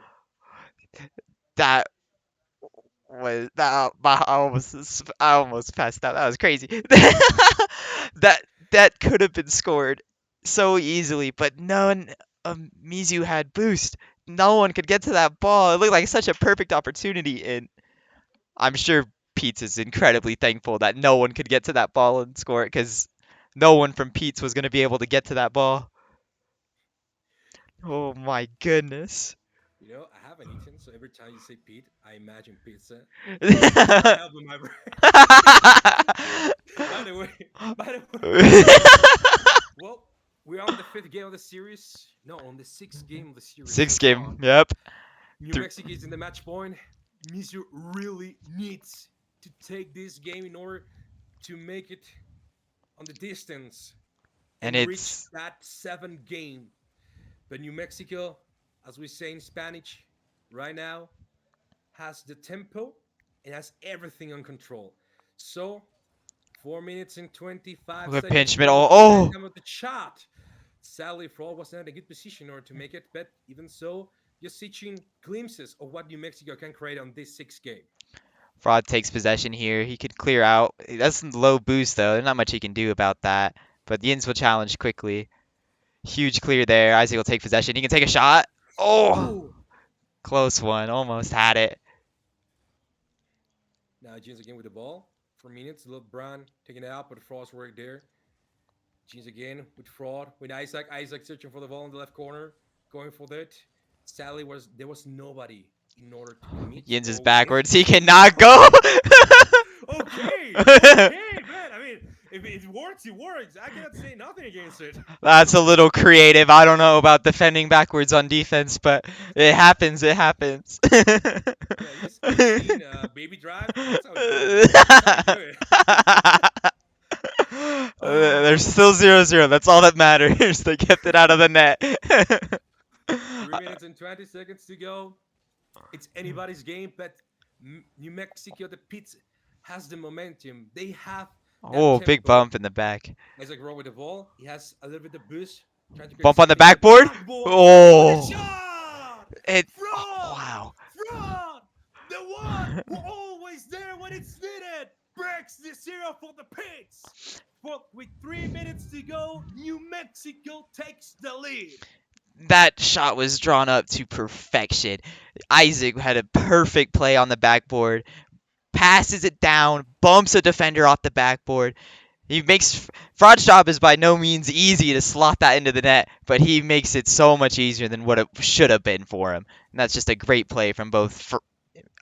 [SPEAKER 1] That was that. I almost passed out. That was crazy. that that could have been scored so easily, but none of Mizu had boost. No one could get to that ball. It looked like such a perfect opportunity, and I'm sure Pete's is incredibly thankful that no one could get to that ball and score it because no one from Pete's was going to be able to get to that ball. Oh my goodness.
[SPEAKER 2] You know, I haven't eaten, so every time you say Pete, I imagine pizza. I cannot help it, my brain. by the way, by the way, well, we're on the fifth game of the series. No, on the sixth game of the series so
[SPEAKER 1] Sixth
[SPEAKER 2] far.
[SPEAKER 1] game. Yep.
[SPEAKER 2] New
[SPEAKER 1] Th-
[SPEAKER 2] Mexico is in the match point. Mizu really needs to take this game in order to make it on the distance
[SPEAKER 1] and
[SPEAKER 2] and reach
[SPEAKER 1] it's
[SPEAKER 2] that seventh game. But New Mexico, as we say in Spanish, right now has the tempo and has everything on control. So 4 minutes and 25
[SPEAKER 1] a
[SPEAKER 2] seconds
[SPEAKER 1] pinch
[SPEAKER 2] to go
[SPEAKER 1] middle.
[SPEAKER 2] before the
[SPEAKER 1] Oh,
[SPEAKER 2] time of the shot. Sadly, Fraud was not in a good position in order to make it, but even so, just seeing glimpses of what New Mexico can create on this sixth game.
[SPEAKER 1] Fraud takes possession here. He could clear out. That's low boost though. There's not much he can do about that. But the Yins will challenge quickly. Huge clear there. Isaac will take possession. He can take a shot. Oh,
[SPEAKER 2] Oh,
[SPEAKER 1] close one. Almost had it.
[SPEAKER 2] now Jeans again with the ball. 4 minutes, LeBron taking it out, but Fraud's work there. Jeans again with Fraud, with Isaac. Isaac searching for the ball in the left corner, going for that. Sadly, there was nobody in order to commit
[SPEAKER 1] Yins is
[SPEAKER 2] or
[SPEAKER 1] backwards. He
[SPEAKER 2] initiate.
[SPEAKER 1] cannot go.
[SPEAKER 2] Okay, okay, man. I mean, if it works, it works. I cannot say nothing against it.
[SPEAKER 1] That's a little creative. I don't know about defending backwards on defense, but it happens. It happens.
[SPEAKER 2] Yeah, just 18 baby drive. That's how it goes, man. That's how you do it.
[SPEAKER 1] There's
[SPEAKER 2] Oh,
[SPEAKER 1] still 0-0. That's all that matters. They kept it out of the net.
[SPEAKER 2] 3 minutes and 20 seconds to go. It's anybody's game, but New Mexico, the Pits, has the momentum. They have that
[SPEAKER 1] Oh, big
[SPEAKER 2] tempo.
[SPEAKER 1] bump in the back.
[SPEAKER 2] Isaac Rowe with the ball. He has a little bit of boost, trying to create
[SPEAKER 1] Bump on the
[SPEAKER 2] something on the
[SPEAKER 1] backboard.
[SPEAKER 2] backboard. Oh, the
[SPEAKER 1] Oh,
[SPEAKER 2] shot!
[SPEAKER 1] it. Oh,
[SPEAKER 2] Fraud!
[SPEAKER 1] wow.
[SPEAKER 2] Fraud! The one who always there when it's needed breaks the zero for the Pits. But with 3 minutes to go, New Mexico takes the lead.
[SPEAKER 1] That shot was drawn up to perfection. Isaac had a perfect play on the backboard, passes it down, bumps a defender off the backboard. He makes Fraud's job is by no means easy to slot that into the net, but he makes it so much easier than what it should have been for him. And that's just a great play from both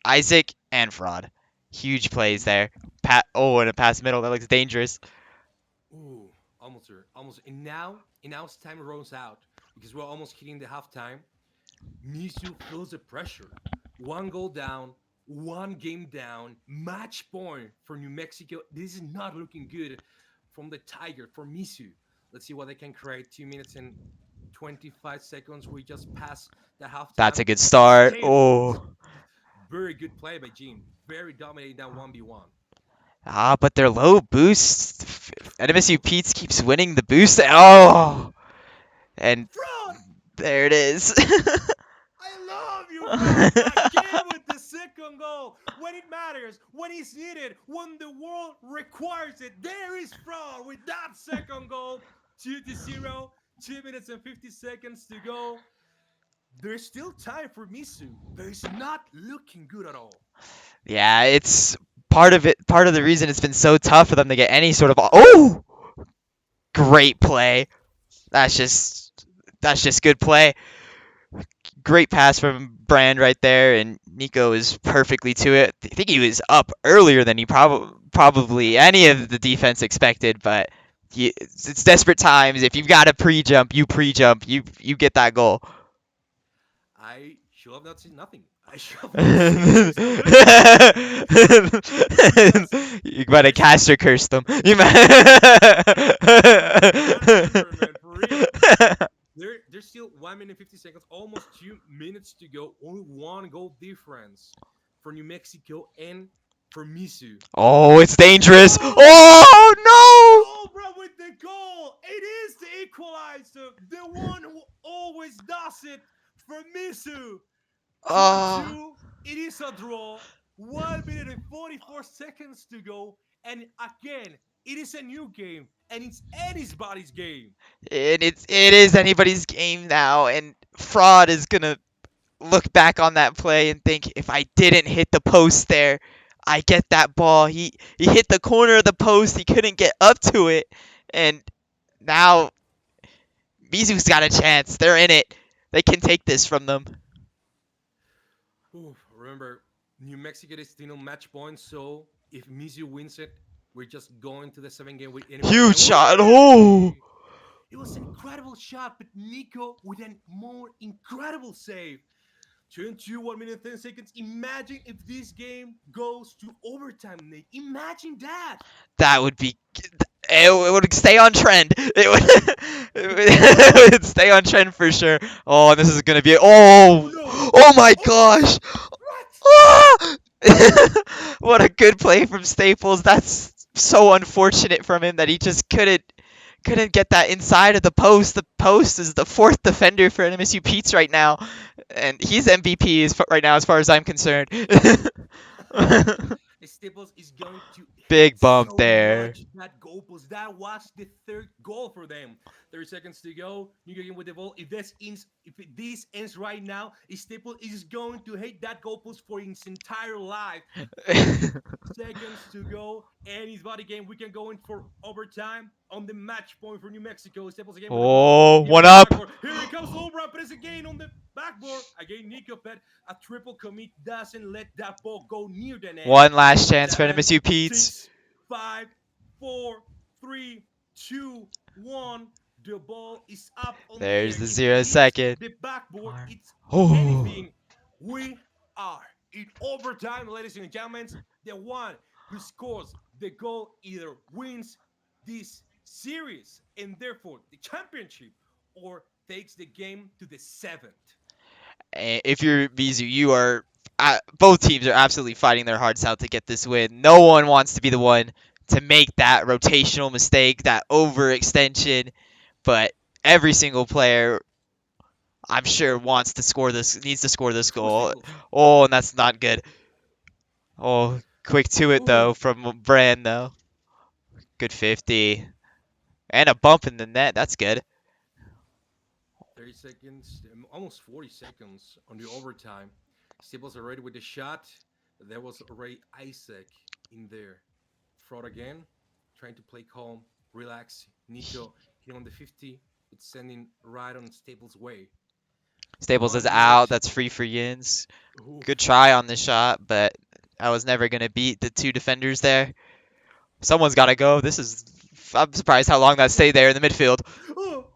[SPEAKER 1] Isaac and Fraud. Huge plays there. And a pass middle that looks dangerous.
[SPEAKER 2] Ooh, almost there, almost. And now it's time runs out because we're almost hitting the halftime. Misu feels the pressure. One goal down, one game down, match point for New Mexico. This is not looking good from the Tiger, for Misu. Let's see what they can create. 2 minutes and 25 seconds. We just passed the
[SPEAKER 1] That's
[SPEAKER 2] halftime.
[SPEAKER 1] a good
[SPEAKER 2] It's
[SPEAKER 1] start.
[SPEAKER 2] stable.
[SPEAKER 1] Oh.
[SPEAKER 2] Very good play by Gene. Very dominating that 1v1.
[SPEAKER 1] But they're low boost. NMSU Pete's keeps winning the boost. Oh. And
[SPEAKER 2] Fraud!
[SPEAKER 1] there it is.
[SPEAKER 2] I love you, Fraud! Again with the second goal. When it matters, when it's needed, when the world requires it, there is Fraud with that second goal. 2-0. 2 minutes and 50 seconds to go. There's still time for Misu, but it's not looking good at all.
[SPEAKER 1] Yeah, it's part of it. Part of the reason it's been so tough for them to get any sort of. Oh, great play. That's just good play. Great pass from Brand right there, and Nico is perfectly to it. I think he was up earlier than he probably any of the defense expected, but it's desperate times. If you've got to pre-jump, you get that goal.
[SPEAKER 2] I should have not seen nothing. I should have not seen the result either. Because
[SPEAKER 1] You better
[SPEAKER 2] there's
[SPEAKER 1] caster curse them. You
[SPEAKER 2] you gotta remember, man, for real. There's still 1 minute 50 seconds, almost 2 minutes to go. Only one goal difference for New Mexico and for Misu.
[SPEAKER 1] Oh, it's dangerous.
[SPEAKER 2] Oh,
[SPEAKER 1] Oh
[SPEAKER 2] Obra with the goal. It is the equalizer, the one who always does it for Misu.
[SPEAKER 1] no.
[SPEAKER 2] 2-2. It is a draw. 1 minute and 44 seconds to go. And again, it is a new game, and it's anybody's game.
[SPEAKER 1] And it is anybody's game now, and Fraud is gonna look back on that play and think, if I didn't hit the post there, I get that ball. He hit the corner of the post. He couldn't get up to it, and now Mizu's got a chance. They're in it. They can take this from them.
[SPEAKER 2] Ooh, remember, New Mexico is still on match point, so if Mizzou wins it, we're just going to the 7 game with anybody.
[SPEAKER 1] Huge
[SPEAKER 2] And
[SPEAKER 1] shot. Oh,
[SPEAKER 2] it was an incredible shot, but Nico with a more incredible save. 2-2, 1 minute 10 seconds. Imagine if this game goes to overtime, Nate. Imagine that.
[SPEAKER 1] that would be. It would stay on trend. It would stay on trend for sure. Oh, and this is gonna be.
[SPEAKER 2] Oh
[SPEAKER 1] Oh,
[SPEAKER 2] no!
[SPEAKER 1] oh my
[SPEAKER 2] Oh no!
[SPEAKER 1] gosh!
[SPEAKER 2] What?
[SPEAKER 1] Ah! What a good play from Staples. That's so unfortunate from him that he just couldn't get that inside of the post. The post is the fourth defender for NMSU Pete's right now, and he's MVP right now as far as I'm concerned.
[SPEAKER 2] Staples is going to hate
[SPEAKER 1] Big bump
[SPEAKER 2] so
[SPEAKER 1] there.
[SPEAKER 2] much that goal post. That was the third goal for them. 30 seconds to go. New game with the ball. This ends right now, Staples is going to hate that goal post for his entire life. 30 seconds to go. And his body game. We can go in for overtime on the match point for New Mexico. Staples again with the ball.
[SPEAKER 1] Oh,
[SPEAKER 2] Give it
[SPEAKER 1] one
[SPEAKER 2] to the
[SPEAKER 1] up.
[SPEAKER 2] backboard. Here he comes over. But it's again on the backboard. Again, Nico Pet. A triple commit doesn't let that ball go near the net.
[SPEAKER 1] One last chance for
[SPEAKER 2] Seven,
[SPEAKER 1] NMSU Pete's.
[SPEAKER 2] 6, 5, 4, 3, 2, 1. The ball is up on the
[SPEAKER 1] There's
[SPEAKER 2] air.
[SPEAKER 1] the
[SPEAKER 2] If it
[SPEAKER 1] 0
[SPEAKER 2] hits
[SPEAKER 1] second.
[SPEAKER 2] the backboard, it's
[SPEAKER 1] Oh.
[SPEAKER 2] anything. We are in overtime, ladies and gentlemen. The one who scores the goal either wins this series and therefore the championship or takes the game to the seventh.
[SPEAKER 1] If you're Mizu, you are. Both teams are absolutely fighting their hearts out to get this win. No one wants to be the one to make that rotational mistake, that overextension. But every single player, I'm sure, needs to score this
[SPEAKER 2] Let's go,
[SPEAKER 1] goal.
[SPEAKER 2] Staples.
[SPEAKER 1] Oh, and that's not good. Oh, quick to it though
[SPEAKER 2] Ooh,
[SPEAKER 1] from Brand though. Good 50. And a bump in the net. That's good.
[SPEAKER 2] 30 seconds, almost 40 seconds on the overtime. Staples already with the shot. There was already Isaac in there. Fraud again, trying to play calm, relax. Nico hitting on the 50, it's sending right on Staples' way.
[SPEAKER 1] Staples is
[SPEAKER 2] 1 minute.
[SPEAKER 1] out. That's free for Yins. Good
[SPEAKER 2] Oof.
[SPEAKER 1] try on the shot, but I was never going to beat the two defenders there. Someone's got to go. I'm surprised how long that stayed there in the midfield.
[SPEAKER 2] Oh,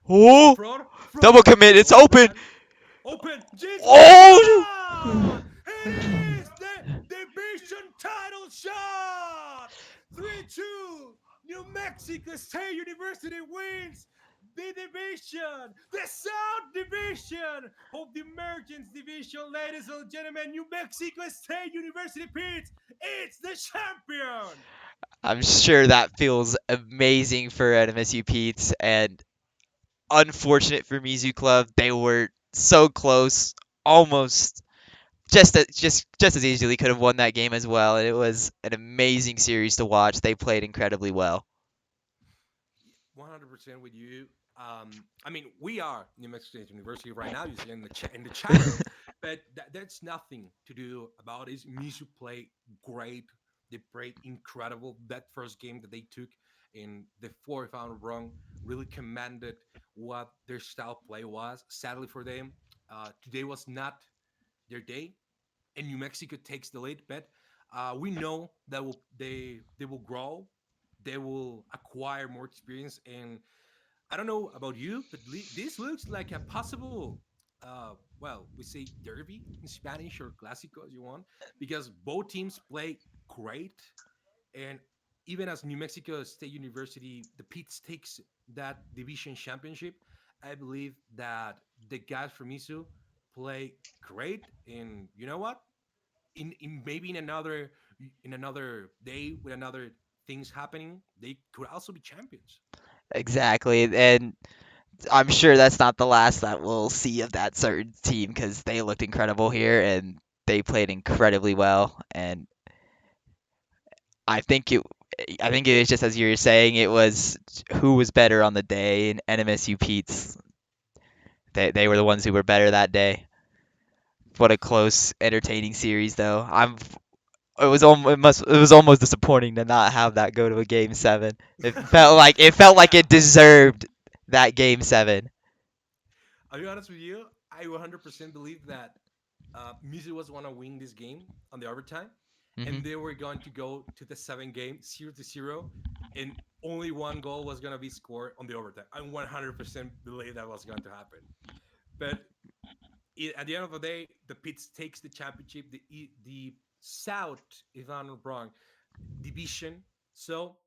[SPEAKER 1] Oh,
[SPEAKER 2] fraud.
[SPEAKER 1] double commit. It's open.
[SPEAKER 2] Open, open. James with the
[SPEAKER 1] Oh!
[SPEAKER 2] shot. It is the division title shot. 3-2. New Mexico State University wins the division, the South Division of the Emergence Division, ladies and gentlemen. New Mexico State University Pete, it's the champion.
[SPEAKER 1] I'm sure that feels amazing for NMSU Pete's, and unfortunate for Mizu Club. They were so close, almost just as easily could have won that game as well. And it was an amazing series to watch. They played incredibly well.
[SPEAKER 2] 100% with you. I mean, we are New Mexico State University right now. You see in the channel, but that's nothing to do about it. Misu play great. They played incredible. That first game that they took in the fourth round run really commanded what their style play was. Sadly for them, Today was not their day, and New Mexico takes the lead. But we know that they will grow, they will acquire more experience, and I don't know about you, but this looks like a possible, well, we say derby in Spanish or clásico as you want, because both teams play great. And even as New Mexico State University, the Pete's takes that division championship, I believe that the guys from ISU play great. And you know what? In maybe in another day with another things happening, they could also be champions.
[SPEAKER 1] Exactly, and I'm sure that's not the last that we'll see of that certain team because they looked incredible here and they played incredibly well. And I think it, I think it was just as you were saying, it was who was better on the day, and NMSU Pete's. They were the ones who were better that day. What a close, entertaining series, though. It was almost disappointing to not have that go to a game 7. It felt like it deserved that game 7.
[SPEAKER 2] I'll be honest with you. I 100% believe that Mizu was want to win this game on the overtime, and
[SPEAKER 1] Hmm.
[SPEAKER 2] they were going to go to the 7 game 0-0, and only one goal was going to be scored on the overtime. I 100% believe that was going to happen. But at the end of the day, the Pits takes the championship, the South, if I'm not wrong, division. So,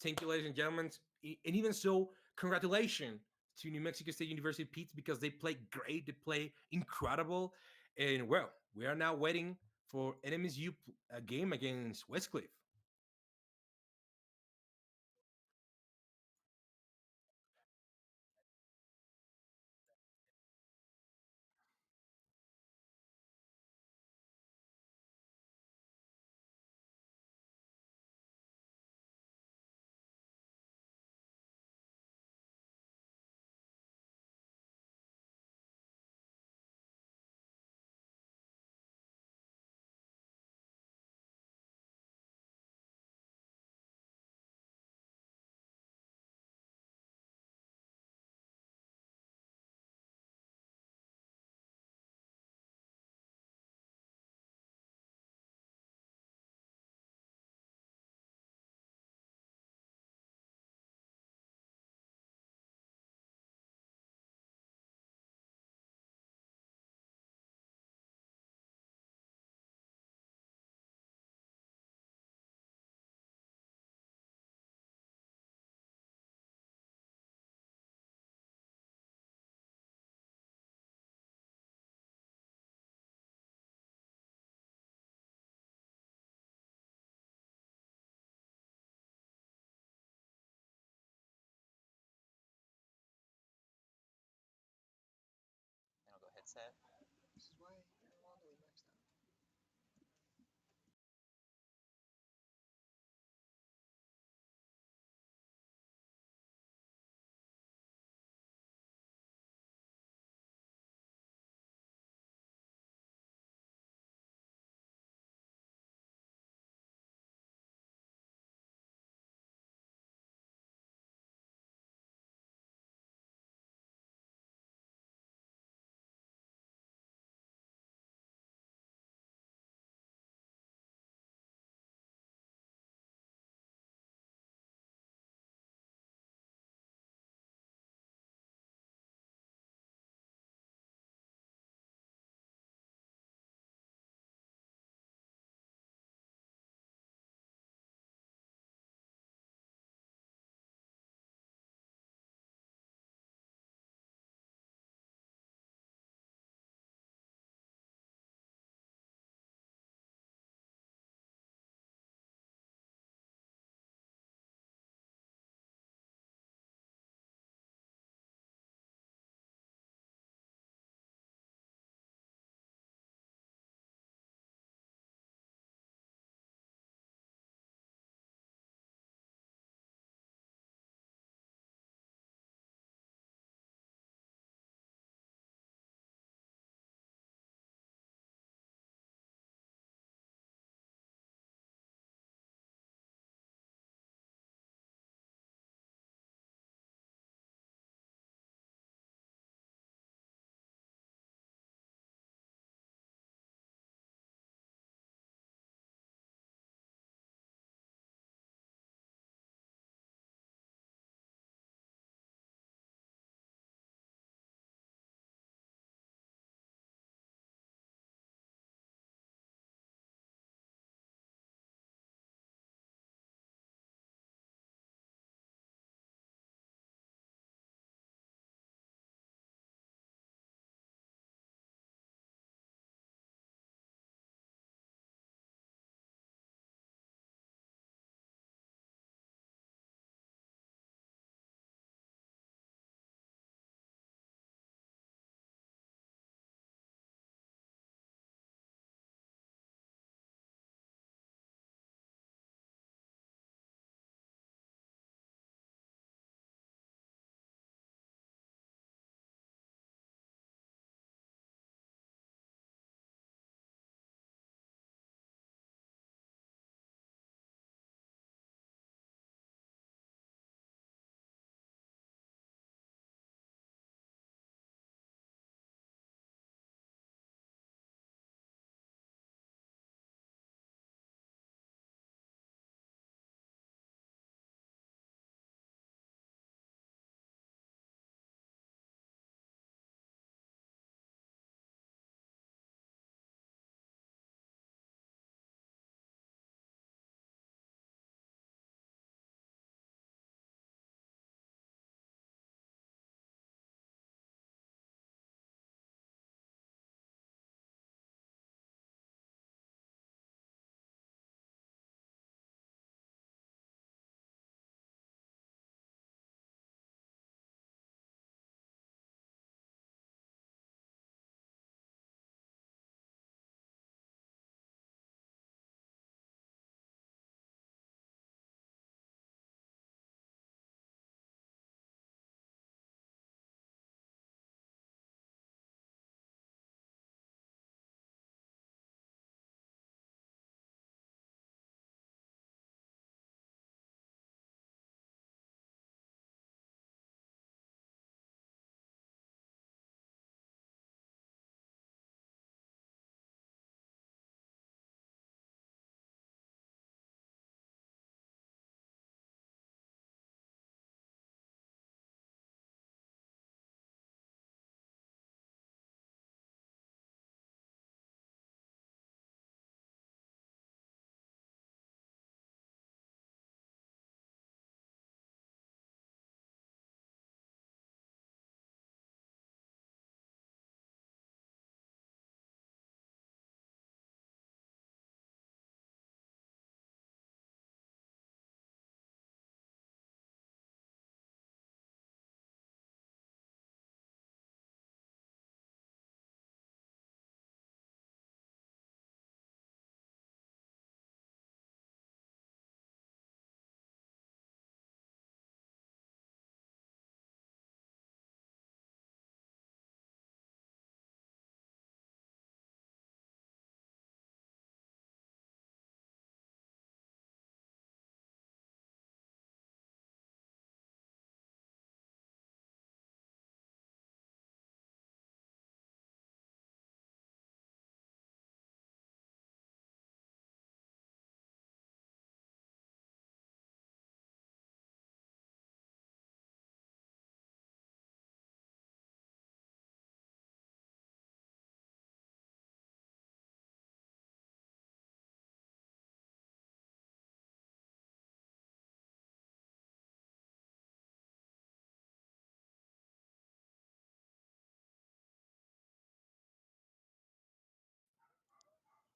[SPEAKER 2] thank you, ladies and gentlemen. And even so, congratulations to New Mexico State University Pete because they play great, they play incredible. And well, we are now waiting for NMSU game against Westcliff.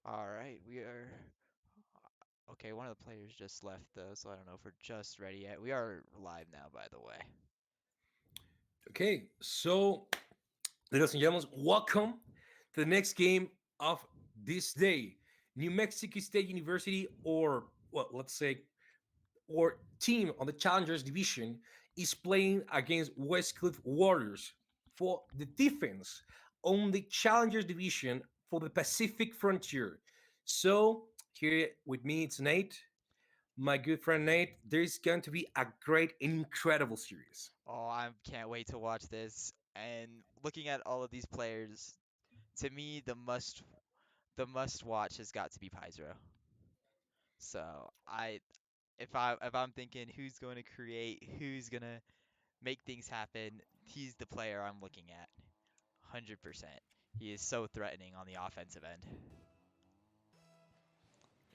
[SPEAKER 1] All right, we are okay. One of the players just left though, so I don't know if we're just ready yet. We are live now, by the way.
[SPEAKER 2] Okay, so ladies and gentlemen, welcome to the next game of this day. New Mexico State University, or well, let's say, or team on the Challengers Division is playing against Westcliff Warriors for the defense on the Challengers Division for the Pacific Frontier. So here with me, it's Nate, my good friend Nate. There's going to be a great and incredible series.
[SPEAKER 1] Oh, I can't wait to watch this. And looking at all of these players, to me, the must watch has got to be Pizarro. So if I'm thinking who's going to create, who's gonna make things happen, he's the player I'm looking at. 100%. He is so threatening on the offensive end.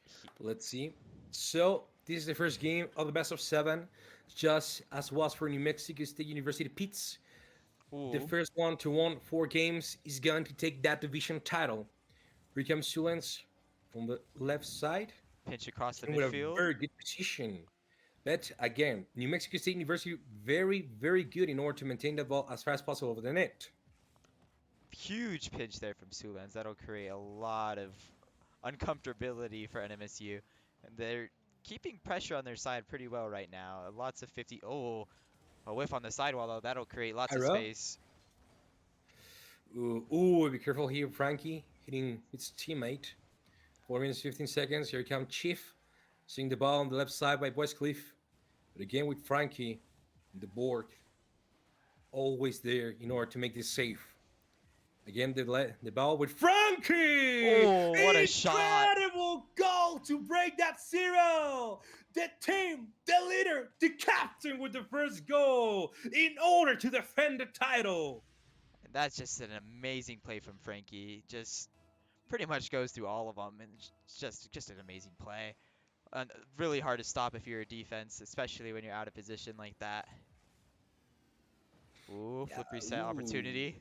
[SPEAKER 1] He,
[SPEAKER 2] Let's see. So this is the first game of the best of seven, just as was for New Mexico State University Pits. The
[SPEAKER 1] ooh,
[SPEAKER 2] first one to win 4 games is going to take that division title. Here comes Sulens from the left side,
[SPEAKER 1] pinch across the
[SPEAKER 2] came with a
[SPEAKER 1] midfield.
[SPEAKER 2] very good position. But again, New Mexico State University very, very good in order to maintain the ball as fast as possible over the net.
[SPEAKER 1] Huge pinch there from Sulans. That'll create a lot of uncomfortability for NMSU. And they're keeping pressure on their side pretty well right now. Lots of 50. Oh, a whiff on the sidewall, though. That'll create lots of
[SPEAKER 2] Ira,
[SPEAKER 1] space.
[SPEAKER 2] be careful here, Frankie, hitting his teammate. 4 minutes, 15 seconds. Here comes Chief, seeing the ball on the left side by Westcliff. But again with Frankie, the board always there in order to make this safe. Again, the ball with Frankie!
[SPEAKER 1] Oh, what a shot.
[SPEAKER 2] Incredible goal to break that zero! The team, the leader, the captain with the first goal in order to defend the title.
[SPEAKER 1] And that's just an amazing play from Frankie. Just pretty much goes through all of them, and it's just an amazing play. And really hard to stop if you're a defense, especially when you're out of position like that. Ooh,
[SPEAKER 2] Yeah,
[SPEAKER 1] flip reset
[SPEAKER 2] ooh.
[SPEAKER 1] opportunity.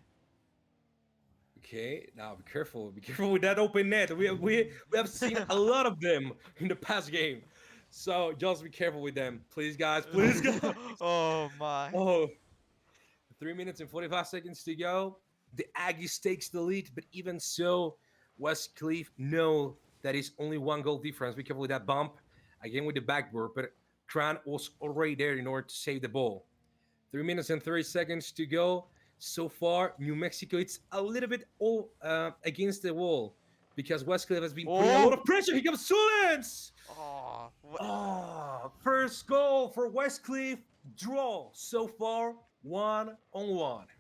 [SPEAKER 2] Okay, now be careful. Be careful with that open net. We have seen a lot of them in the past game. So just be careful with them. Please, guys. Please, guys.
[SPEAKER 1] Oh my.
[SPEAKER 2] Oh, 3 minutes and 45 seconds to go. The Aggies takes the lead, but even so, Westcliff know that it's only 1 goal difference. Be careful with that bump. Again with the backboard, but Tran was already there in order to save the ball. 3 minutes and 30 seconds to go. So far, New Mexico, it's a little bit all against the wall because Westcliff has been putting a lot
[SPEAKER 1] Oh.
[SPEAKER 2] of pressure. Here comes Sulens.
[SPEAKER 1] Oh.
[SPEAKER 2] First goal for Westcliff. Draw so far, 1-1.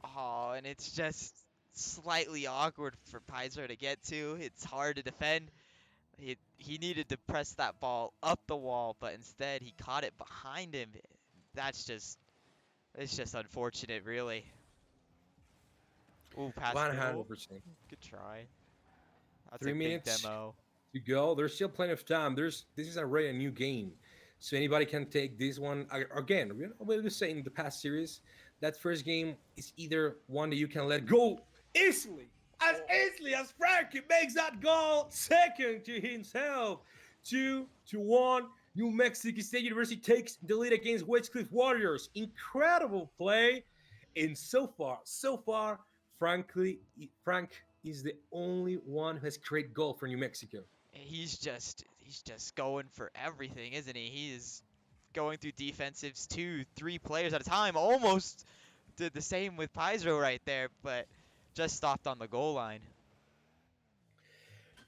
[SPEAKER 1] Oh, and it's just slightly awkward for Pizer to get to. It's hard to defend. He needed to press that ball up the wall, but instead he caught it behind him. That's just it's just unfortunate, really. Ooh, pass middle.
[SPEAKER 2] 100%.
[SPEAKER 1] Good try. That's a
[SPEAKER 2] Three
[SPEAKER 1] big
[SPEAKER 2] minutes
[SPEAKER 1] demo.
[SPEAKER 2] to go. There's still plenty of time. This is already a new game, so anybody can take this one again. We were saying in the past series that first game is either one that you can let go
[SPEAKER 1] Oh.
[SPEAKER 2] easily as Frankie makes that goal, second to himself. 2-1. New Mexico State University takes the lead against Westcliff Warriors. Incredible play, and so far, Frank is the only one who has created goal for New Mexico.
[SPEAKER 1] He's just going for everything, isn't he? He is going through defensives two, three players at a time. Almost did the same with Pizro right there, but just stopped on the goal line.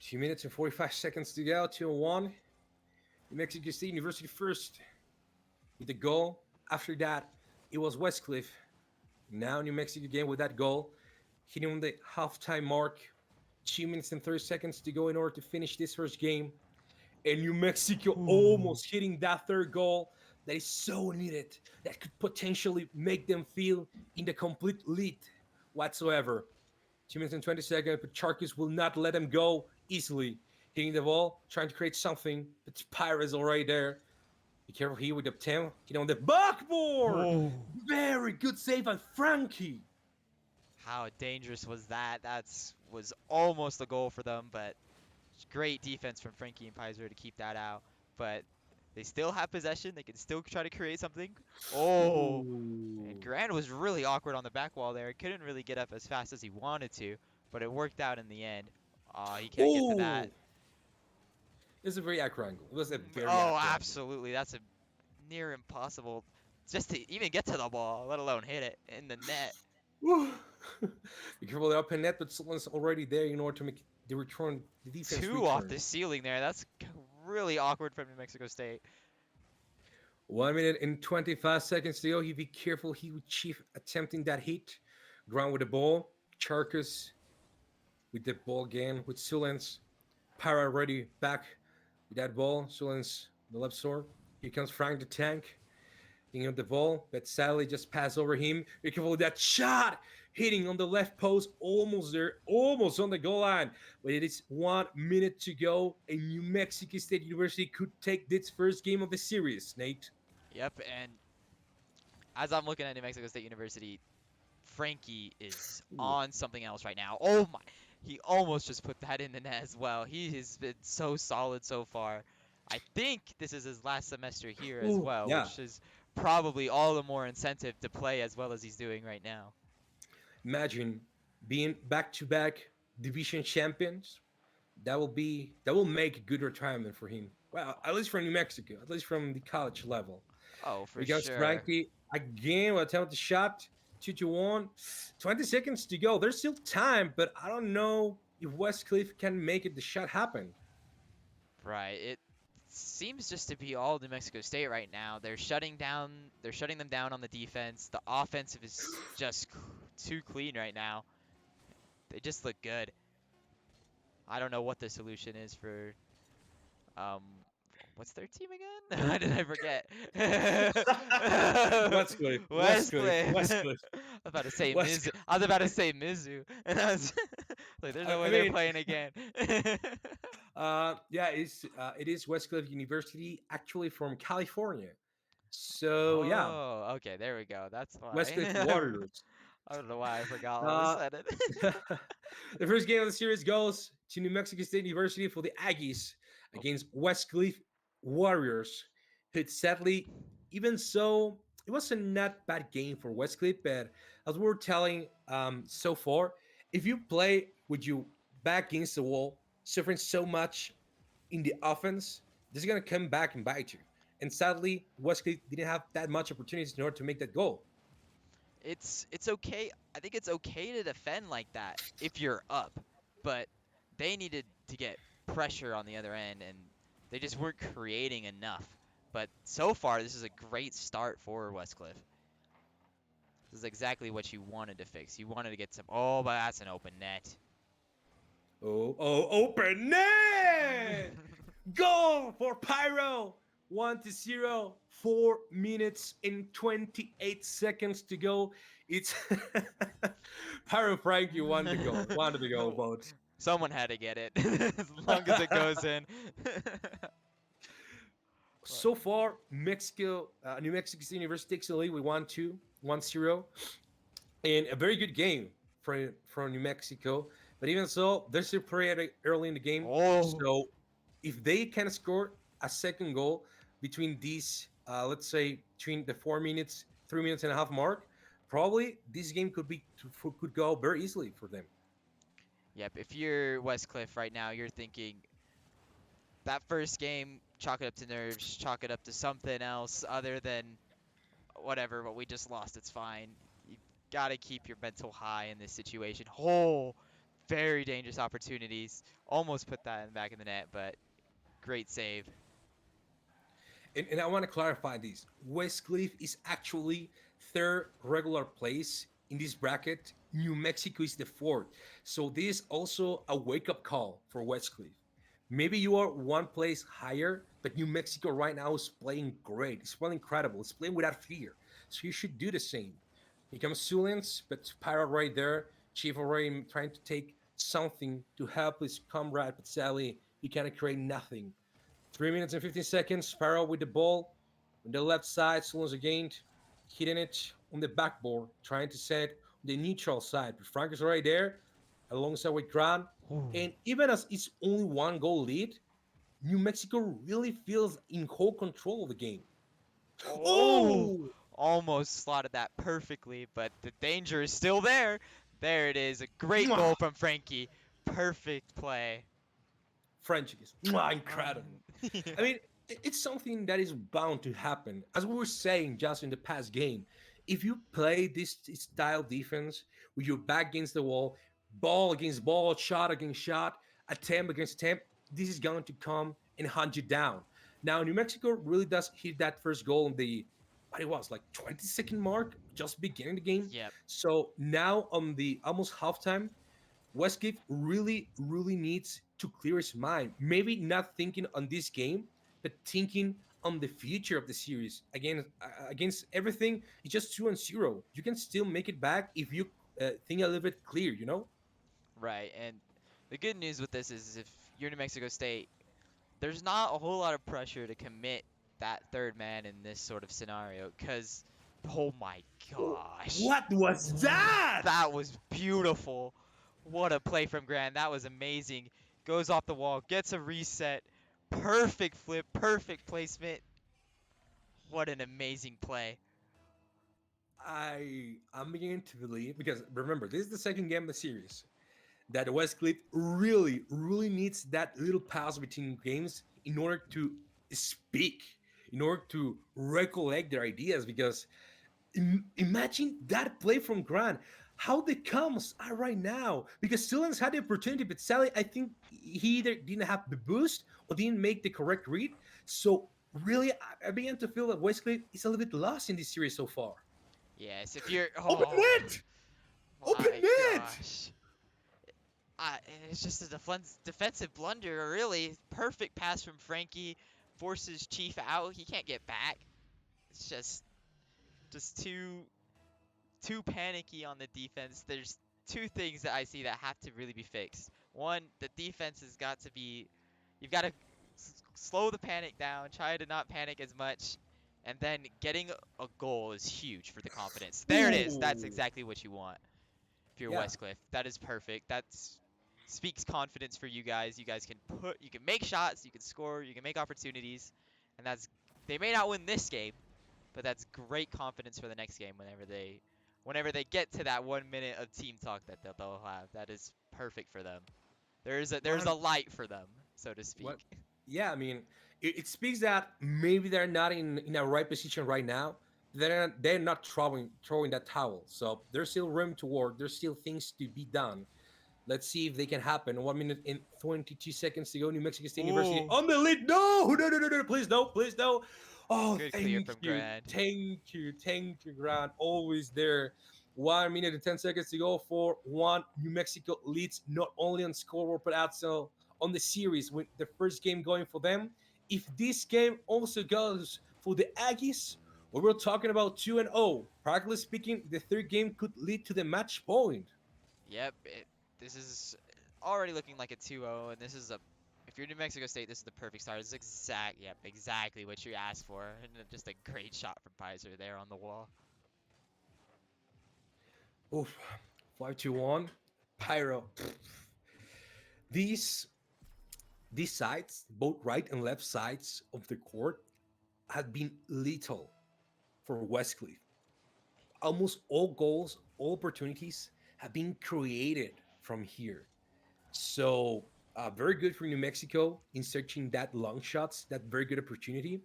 [SPEAKER 2] 2 minutes and 45 seconds to go. 2-1. New Mexico State University first with the goal. After that, it was Westcliff. Now New Mexico again with that goal, hitting on the halftime mark. 2 minutes and 30 seconds to go in order to finish this first game. And New Mexico
[SPEAKER 1] Ooh.
[SPEAKER 2] almost hitting that third goal that is so needed that could potentially make them feel in the complete lead whatsoever. 2 minutes and 20 seconds, but Charkis will not let them go easily. Hitting the ball, trying to create something, but Pyre is already there. Be careful here with the 10. Hit on the backboard.
[SPEAKER 1] Oh.
[SPEAKER 2] Very good save by Frankie.
[SPEAKER 1] How dangerous was that? Was almost a goal for them, but Great defense from Frankie and Pizer to keep that out, but they still have possession. They can still try to create something. Oh, and
[SPEAKER 2] Ooh.
[SPEAKER 1] Grant was really awkward on the back wall there. He couldn't really get up as fast as he wanted to, but it worked out in the end. He can't get to that.
[SPEAKER 2] Oh, it's a very accurate angle. It was a very
[SPEAKER 1] Oh,
[SPEAKER 2] accurate angle.
[SPEAKER 1] absolutely. That's a near impossible just to even get to the ball, let alone hit it in the net.
[SPEAKER 2] Woo. Be careful the open net, but someone's already there in order to make the return, the defense
[SPEAKER 1] Two off
[SPEAKER 2] return.
[SPEAKER 1] the ceiling there. That's really awkward from New Mexico State.
[SPEAKER 2] 1 minute and 25 seconds to go. He'd be careful. He would chief attempting that hit. Ground with the ball. Charcus with the ball again with Sulens. Para already back with that ball. Sulens, the left sword. Here comes Frank the Tank. Picking up the ball, but sadly just passed over him. Be careful with that shot hitting on the left post, almost there, almost on the goal line. But it is 1 minute to go, and New Mexico State University could take this first game of the series, Nate.
[SPEAKER 1] Yep, and as I'm looking at New Mexico State University, Frankie is
[SPEAKER 2] Ooh.
[SPEAKER 1] on something else right now. Oh my, he almost just put that in the net as well. He has been so solid so far. I think this is his last semester here as
[SPEAKER 2] Ooh,
[SPEAKER 1] well,
[SPEAKER 2] yeah.
[SPEAKER 1] which is probably all the more incentive to play as well as he's doing right now.
[SPEAKER 2] Imagine being back-to-back division champions. That will make a good retirement for him. Well, at least from New Mexico, at least from the college level.
[SPEAKER 1] Oh, for
[SPEAKER 2] Because
[SPEAKER 1] sure.
[SPEAKER 2] Frankie again will attempt the shot. 2-1. 20 seconds to go. There's still time, but I don't know if Westcliff can make it the shot happen.
[SPEAKER 1] Right. It seems just to be all New Mexico State right now. They're shutting them down on the defense. The offensive is just too clean right now. They just look good. I don't know what the solution is for um what's their team again? Why did I forget?
[SPEAKER 2] Westcliff, Westcliff,
[SPEAKER 1] Westcliff.
[SPEAKER 2] Westcliff,
[SPEAKER 1] I was about to say Mizzou.
[SPEAKER 2] Westcliff.
[SPEAKER 1] I was about to say Mizzou. And I was like, there's no
[SPEAKER 2] I
[SPEAKER 1] way they're
[SPEAKER 2] mean,
[SPEAKER 1] playing again.
[SPEAKER 2] yeah, it is Westcliff University, actually from California. So yeah,
[SPEAKER 1] Oh, okay, there we go. That's why.
[SPEAKER 2] Westcliff Warriors.
[SPEAKER 1] I don't know why I forgot all of a
[SPEAKER 2] Uh,
[SPEAKER 1] sudden.
[SPEAKER 2] the first game of the series goes to New Mexico State University for the Aggies
[SPEAKER 1] Oh,
[SPEAKER 2] against Westcliff Warriors. Who sadly, even so, it was a not bad game for Westcliff. But as we were telling so far, if you play with your back against the wall, suffering so much in the offense, this is gonna come back and bite you. And sadly, Westcliff didn't have that much opportunities in order to make that goal.
[SPEAKER 1] it's okay. I think it's okay to defend like that if you're up, but they needed to get pressure on the other end, and they just weren't creating enough. But so far, this is a great start for Westcliff. This is exactly what you wanted to fix. You wanted to get some. Oh, but that's an open net.
[SPEAKER 2] Oh, open net! Goal for Pyro! 1-0, 4 minutes and 28 seconds to go. It's Pyro Frankie won the goal. Wanted the goal, both.
[SPEAKER 1] Someone had to get it, as long as it goes in.
[SPEAKER 2] So far, New Mexico State University takes the lead with 1-2, 1-0, and a very good game from New Mexico. But even so, they're still pretty early in the game.
[SPEAKER 1] Oh,
[SPEAKER 2] So if they can score a second goal between these, let's say between the 4 minutes, 3 minutes and a half mark, probably this game could go very easily for them.
[SPEAKER 1] yep. If you're Westcliff right now, you're thinking that first game, chalk it up to nerves, chalk it up to something else other than whatever, but we just lost. It's fine. You got to keep your mental high in this situation. Oh, very dangerous opportunities. Almost put that in the back of the net, but great save.
[SPEAKER 2] And I want to clarify this. Westcliff is actually third regular place in this bracket. New Mexico is the fourth. So this is also a wake-up call for Westcliff. Maybe you are one place higher, but New Mexico right now is playing great. It's playing incredible. It's playing without fear. So you should do the same. Here comes Sulens, but Pyro right there. Chief already trying to take something to help his comrade, but sadly, he cannot create nothing. 3 minutes and 15 seconds. Sparrow with the ball on the left side. Solons again hitting it on the backboard, trying to set the neutral side. But Frank is already there. alongside with Grant.
[SPEAKER 1] Ooh.
[SPEAKER 2] And even as it's only one goal lead, New Mexico really feels in whole control of the game.
[SPEAKER 1] Oh,
[SPEAKER 2] Oh,
[SPEAKER 1] almost slotted that perfectly, but the danger is still there. There it is. A great
[SPEAKER 2] mwah,
[SPEAKER 1] goal from Frankie. Perfect play.
[SPEAKER 2] French is mwah,
[SPEAKER 1] Ah,
[SPEAKER 2] incredible. I
[SPEAKER 1] yeah.
[SPEAKER 2] mean, it's something that is bound to happen. As we were saying just in the past game, if you play this style defense with your back against the wall, ball against ball, shot against shot, attempt against attempt, this is going to come and hunt you down. Now, New Mexico really does hit that first goal in the what it was like 20-second mark, just beginning the game.
[SPEAKER 1] Yep.
[SPEAKER 2] So now on the almost halftime, Westcliff really needs to clear his mind. Maybe not thinking on this game, but thinking on the future of the series. Again, against everything, it's just 2-0. You can still make it back if you think a little bit clear, you know?
[SPEAKER 1] Right. And the good news with this is if you're New Mexico State, there's not a whole lot of pressure to commit that third man in this sort of scenario because, oh my gosh,
[SPEAKER 2] What was that?
[SPEAKER 1] that was beautiful. What a play from Grant. That was amazing. Goes off the wall, gets a reset. Perfect flip, perfect placement. What an amazing play.
[SPEAKER 2] I'm beginning to believe because remember this is the second game of the series that Westcliff really needs that little pause between games in order to speak, in order to recollect their ideas. Because imagine that play from Grant, how the comes are right now. Because Stillens had the opportunity, but Sally, I think he either didn't have the boost or didn't make the correct read. So really, I began to feel that Westcliff is a little bit lost in this series so far.
[SPEAKER 1] Yes, if you're.
[SPEAKER 2] Open
[SPEAKER 1] Oh
[SPEAKER 2] net! Open
[SPEAKER 1] my
[SPEAKER 2] net!
[SPEAKER 1] gosh. It's just a defensive blunder, really. Perfect pass from Frankie. Forces Chief out. He can't get back. It's just too panicky on the defense. There's two things that I see that have to really be fixed. One, the defense has got to be, you've got to slow the panic down, try to not panic as much, and then getting a goal is huge for the confidence. There it is. That's
[SPEAKER 2] Ooh.
[SPEAKER 1] exactly what you want if you're
[SPEAKER 2] Yeah.
[SPEAKER 1] Westcliff. That is perfect. That's speaks confidence for you guys. You can make shots, you can score, you can make opportunities, and that's they may not win this game, but that's great confidence for the next game whenever they get to that 1 minute of team talk that they'll have. That is perfect for them. There's a
[SPEAKER 2] One
[SPEAKER 1] light for them, so to
[SPEAKER 2] what
[SPEAKER 1] speak.
[SPEAKER 2] yeah, I mean, it speaks that maybe they're not in a right position right now. They're not throwing that towel. So there's still room to work. There's still things to be done. Let's see if they can happen. 1 minute and 22 seconds to go. New Mexico State University
[SPEAKER 1] Ooh,
[SPEAKER 2] on the lead. No, no, no, no, no, please no, please no. Oh,
[SPEAKER 1] good clear
[SPEAKER 2] thank
[SPEAKER 1] from
[SPEAKER 2] you,
[SPEAKER 1] Grand.
[SPEAKER 2] thank you, Grant. Always there. 1 minute and 10 seconds to go for one. New Mexico leads not only on scoreboard but also on the series with the first game going for them. If this game also goes for the Aggies, we're talking about 2-0. Practically speaking, the third game could lead to the match point.
[SPEAKER 1] Yep, this is already looking like a 2-0, and this is a if you're New Mexico State, this is the perfect start. It's exactly what you asked for, and just a great shot from Pizer there on the wall.
[SPEAKER 2] Oof, 5-1. Pyro. These these sides, both right and left sides of the court, have been lethal for Westcliff. Almost all goals, all opportunities have been created from here. So very good for New Mexico in searching that long shots, that very good opportunity.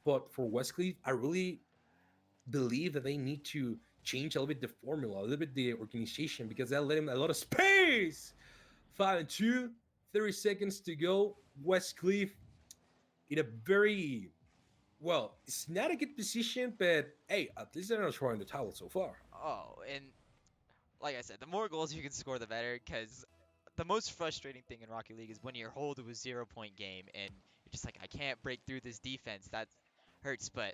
[SPEAKER 2] But for Westcliff, I really believe that they need to change a little bit the formula, a little bit the organization, because that let him a lot of space. 5-2, 30 seconds to go. Westcliff in a very well, it's not a good position, but hey, at least they're not throwing the towel so far.
[SPEAKER 1] Oh, and like I said, the more goals you can score, the better. Because the most frustrating thing in Rocket League is when you're hold to a 0 point game and you're just like, I can't break through this defense. That hurts. But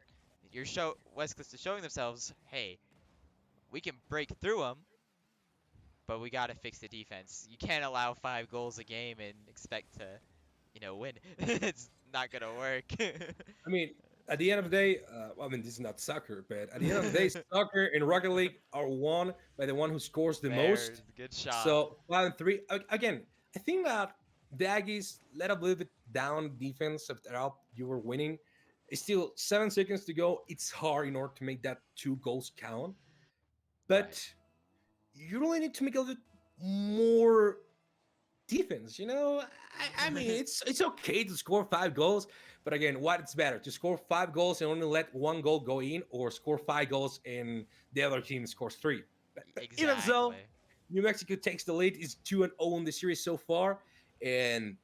[SPEAKER 1] West Coast is showing themselves, hey, we can break through them, but we got to fix the defense. You can't allow 5 goals a game and expect to, win. It's not gonna work.
[SPEAKER 2] I mean, At the end of the day, I mean, this is not soccer, but at the end of the day, soccer and Rocket League are won by the one who scores the
[SPEAKER 1] Fair,
[SPEAKER 2] most.
[SPEAKER 1] good shot.
[SPEAKER 2] So 5-3. Again, I think that the Aggies let a little bit down defense after all you were winning. It's still 7 seconds to go. It's hard in order to make that two goals count,
[SPEAKER 1] Right.
[SPEAKER 2] but you really need to make a little bit more defense. I mean, it's okay to score 5 goals, but again, what's better to score 5 goals and only let one goal go in, or score 5 goals and the other team scores three? But even so,
[SPEAKER 1] Exactly.
[SPEAKER 2] New Mexico takes the lead. Is 2-0 in the series so far, and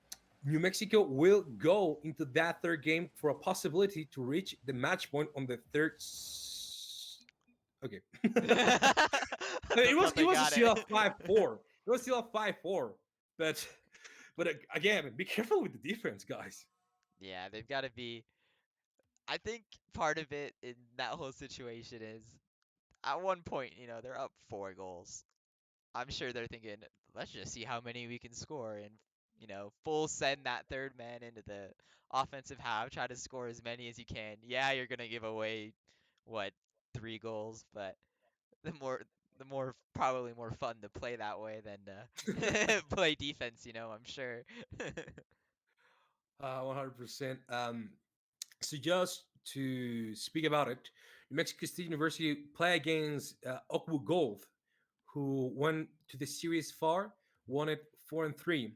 [SPEAKER 2] New Mexico will go into that third game for a possibility to reach the match point on the third. Okay,
[SPEAKER 1] The
[SPEAKER 2] it was
[SPEAKER 1] thought they got
[SPEAKER 2] still
[SPEAKER 1] it.
[SPEAKER 2] a 5-4. It was still a 5-4, but again, be careful with the defense, guys.
[SPEAKER 1] Yeah, they've got to be. I think part of it in that whole situation is at one point, they're up 4 goals. I'm sure they're thinking, let's just see how many we can score and, full send that third man into the offensive half, try to score as many as you can. Yeah, you're gonna give away what, 3 goals, but the more probably more fun to play that way than to play defense, I'm sure.
[SPEAKER 2] 100%. So just to speak about it, New Mexico State University play against Oakwood Gold, who went to the series far, won it 4-3.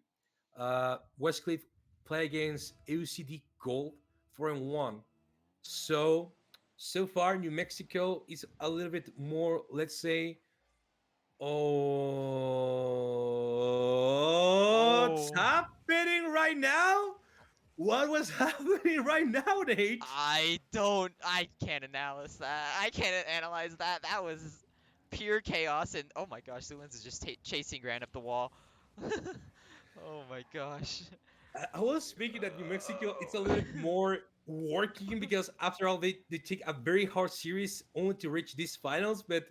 [SPEAKER 2] Westcliff play against AUCD Gold, 4-1. So far, New Mexico is a little bit more, let's say, oh, what's
[SPEAKER 1] Oh,
[SPEAKER 2] happening right now? What was happening right now, Nate?
[SPEAKER 1] I can't analyze that. I can't analyze that. That was pure chaos, and oh my gosh, Sulens is just chasing Grant up the wall. Oh my gosh.
[SPEAKER 2] I was speaking that New Mexico, it's a little bit more working because after all, they take a very hard series only to reach these finals. But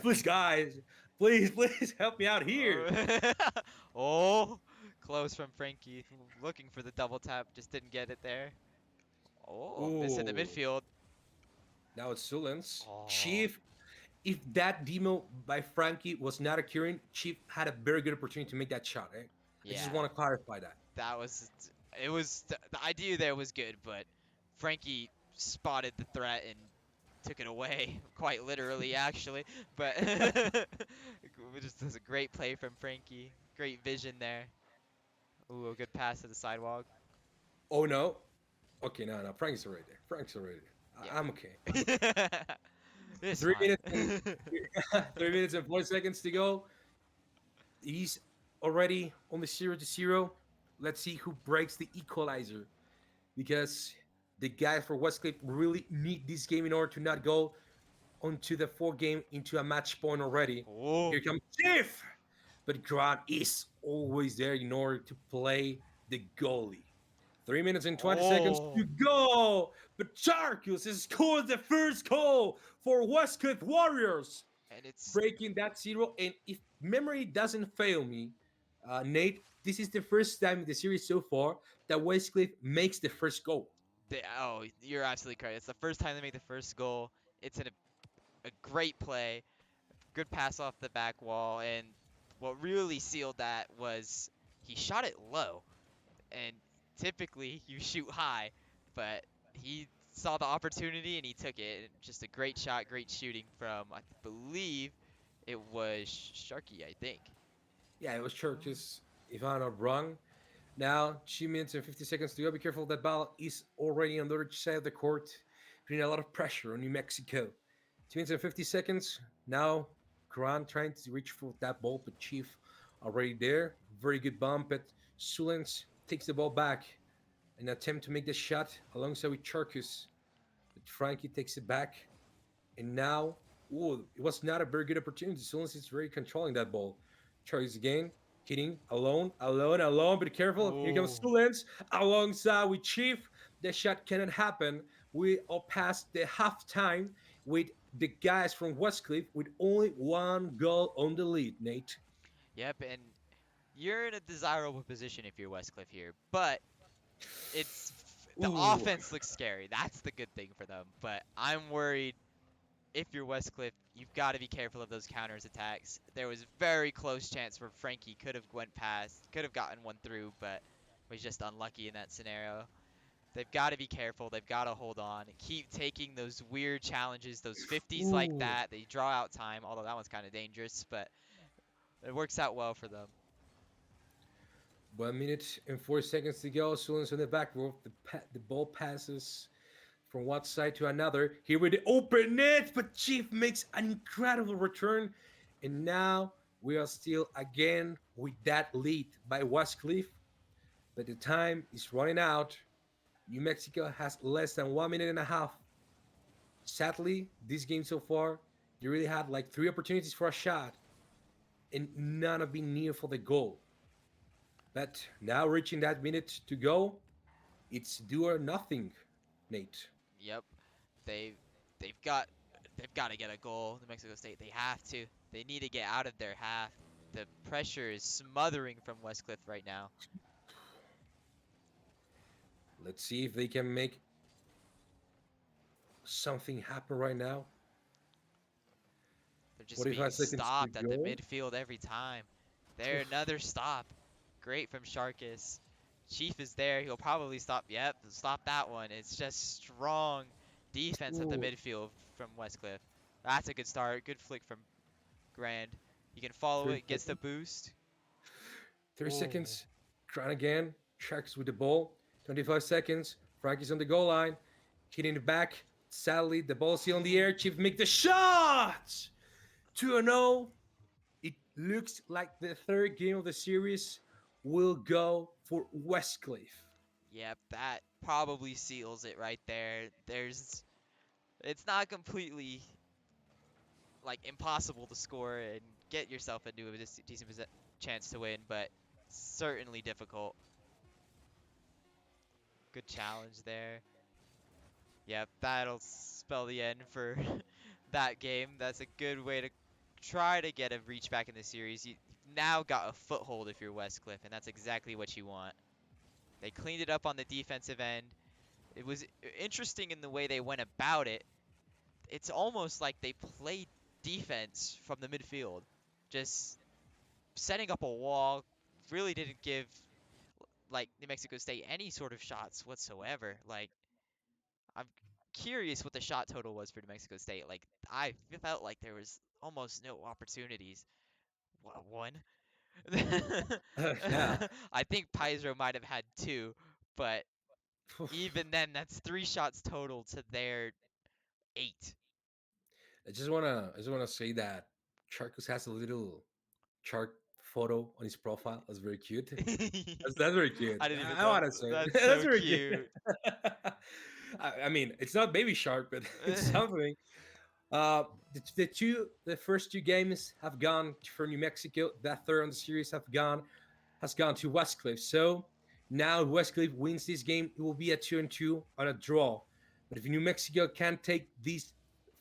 [SPEAKER 2] please, guys, please help me out here.
[SPEAKER 1] Oh, oh, close from Frankie, looking for the double tap, just didn't get it there. Oh, miss in the
[SPEAKER 2] Oh,
[SPEAKER 1] midfield.
[SPEAKER 2] now it's Sulens.
[SPEAKER 1] Oh,
[SPEAKER 2] Chief, if that demo by Frankie was not occurring, Chief had a very good opportunity to make that shot. Eh? I just
[SPEAKER 1] yeah,
[SPEAKER 2] want to clarify that.
[SPEAKER 1] that was it. Was the idea there was good, but Frankie spotted the threat and took it away, quite literally, actually. But it just was a great play from Frankie. Great vision there. Ooh, a good pass to the sidewalk.
[SPEAKER 2] Oh no. Okay, no, Frank's already there. Frank's already there.
[SPEAKER 1] Yeah.
[SPEAKER 2] I'm okay. I'm okay.
[SPEAKER 1] It's
[SPEAKER 2] Three
[SPEAKER 1] fine.
[SPEAKER 2] minutes and 3 minutes and 40 seconds to go. He's already on the 0-0. Let's see who breaks the equalizer because the guys for Westcliff really need this game in order to not go onto the fourth game into a match point already.
[SPEAKER 1] Oh,
[SPEAKER 2] Here comes Chief, but Grant is always there in order to play the goalie. 3 minutes and 20 seconds to
[SPEAKER 1] oh,
[SPEAKER 2] go. But Charcus has scored the first goal for Westcliff Warriors,
[SPEAKER 1] and it's
[SPEAKER 2] breaking that zero. And if memory doesn't fail me, Nate, this is the first time in the series so far that Westcliff makes the first goal.
[SPEAKER 1] oh, you're absolutely correct. It's the first time they make the first goal. It's a great play, good pass off the back wall, and what really sealed that was he shot it low. And typically you shoot high, but he saw the opportunity and he took it. Just a great shot, great shooting from I believe it was Sharky, I think.
[SPEAKER 2] Yeah, it was Charcus, if I'm not wrong. Now, 2 minutes and 50 seconds to go. Be careful, that ball is already on the other side of the court, putting a lot of pressure on New Mexico. 2 minutes and 50 seconds. Now, Grant trying to reach for that ball, but Chief already there. Very good bump, but Sulens takes the ball back and attempt to make the shot alongside with Charcus. But Frankie takes it back. And now, ooh, it was not a very good opportunity. Sulens is very controlling that ball. Charcus again, hitting alone. Be careful. Here comes
[SPEAKER 1] Oh.
[SPEAKER 2] Sulens alongside with Chief. The shot cannot happen. We are past the halftime with the guys from Westcliff with only one goal on the lead, Nate.
[SPEAKER 1] Yep, and you're in a desirable position if you're Westcliff here, but The
[SPEAKER 2] Ooh.
[SPEAKER 1] offense looks scary. That's the good thing for them. But I'm worried if you're Westcliff, you've got to be careful of those counters attacks. There was very close chance where Frankie could have went past, could have gotten one through, but was just unlucky in that scenario. They've got to be careful. They've got to hold on. Keep taking those weird challenges, those 50s like
[SPEAKER 2] Ooh.
[SPEAKER 1] that. They draw out time, although that one's kind of dangerous, but it works out well for them.
[SPEAKER 2] 1 minute and 4 seconds to go. Sullins on the back row. The ball passes from one side to another. Here with the open net, but Chief makes an incredible return. And now we are still again with that lead by Westcliff. But the time is running out. New Mexico has less than 1 minute and a half. Sadly, this game so far, you really had like three opportunities for a shot, and none have been near for the goal. But now reaching that minute to go, it's do or nothing, Nate.
[SPEAKER 1] Yep. They they've got they've got to get a goal. New Mexico State, they have to. They need to get out of their half. The pressure is smothering from Westcliff right now.
[SPEAKER 2] Let's see if they can make something happen right now.
[SPEAKER 1] They're just being
[SPEAKER 2] 45 seconds to
[SPEAKER 1] stopped at the
[SPEAKER 2] go.
[SPEAKER 1] midfield every time. There, another stop. Great from Sharkus. Chief is there. He'll probably stop. Yep, stop that one. It's just strong defense at the
[SPEAKER 2] Ooh,
[SPEAKER 1] midfield from Westcliff. That's a good start. Good flick from Grand. He can follow
[SPEAKER 2] 30
[SPEAKER 1] it. Gets the
[SPEAKER 2] seconds.
[SPEAKER 1] boost.
[SPEAKER 2] 30
[SPEAKER 1] Oh.
[SPEAKER 2] seconds. Trying again. Sharks with the ball. 25 seconds. Frankie's on the goal line. Hitting the back. Sadly, the ball's still in the air. Chief make the shot! 2-0. It looks like the third game of the series will go for Westcliff.
[SPEAKER 1] Yep, that probably seals it right there. It's not completely like impossible to score and get yourself into a decent chance to win, but certainly difficult. Good challenge there. Yep, that'll spell the end for that game. That's a good way to try to get a reach back in the series. You've now got a foothold if you're Westcliff, and that's exactly what you want. They cleaned it up on the defensive end. It was interesting in the way they went about it. It's almost like they played defense from the midfield. Just setting up a wall, really didn't give like New Mexico State any sort of shots whatsoever. Like I'm curious what the shot total was for New Mexico State. Like I felt like there was almost no opportunities. What, one?
[SPEAKER 2] Yeah.
[SPEAKER 1] I think Pizro might have had two, but even then, that's three shots total to their eight.
[SPEAKER 2] I just wanna say that Charcus has a little chart photo on his profile. That's very cute. That's very cute.
[SPEAKER 1] I didn't even
[SPEAKER 2] I
[SPEAKER 1] know.
[SPEAKER 2] want to say it.
[SPEAKER 1] That's
[SPEAKER 2] That's
[SPEAKER 1] so
[SPEAKER 2] very cute.
[SPEAKER 1] cute.
[SPEAKER 2] I mean, it's not Baby Shark, but it's something. Uh, the first two games have gone for New Mexico. That third on the series has gone to Westcliff. So now Westcliff wins this game, it will be a 2-2 on a draw. But if New Mexico can take these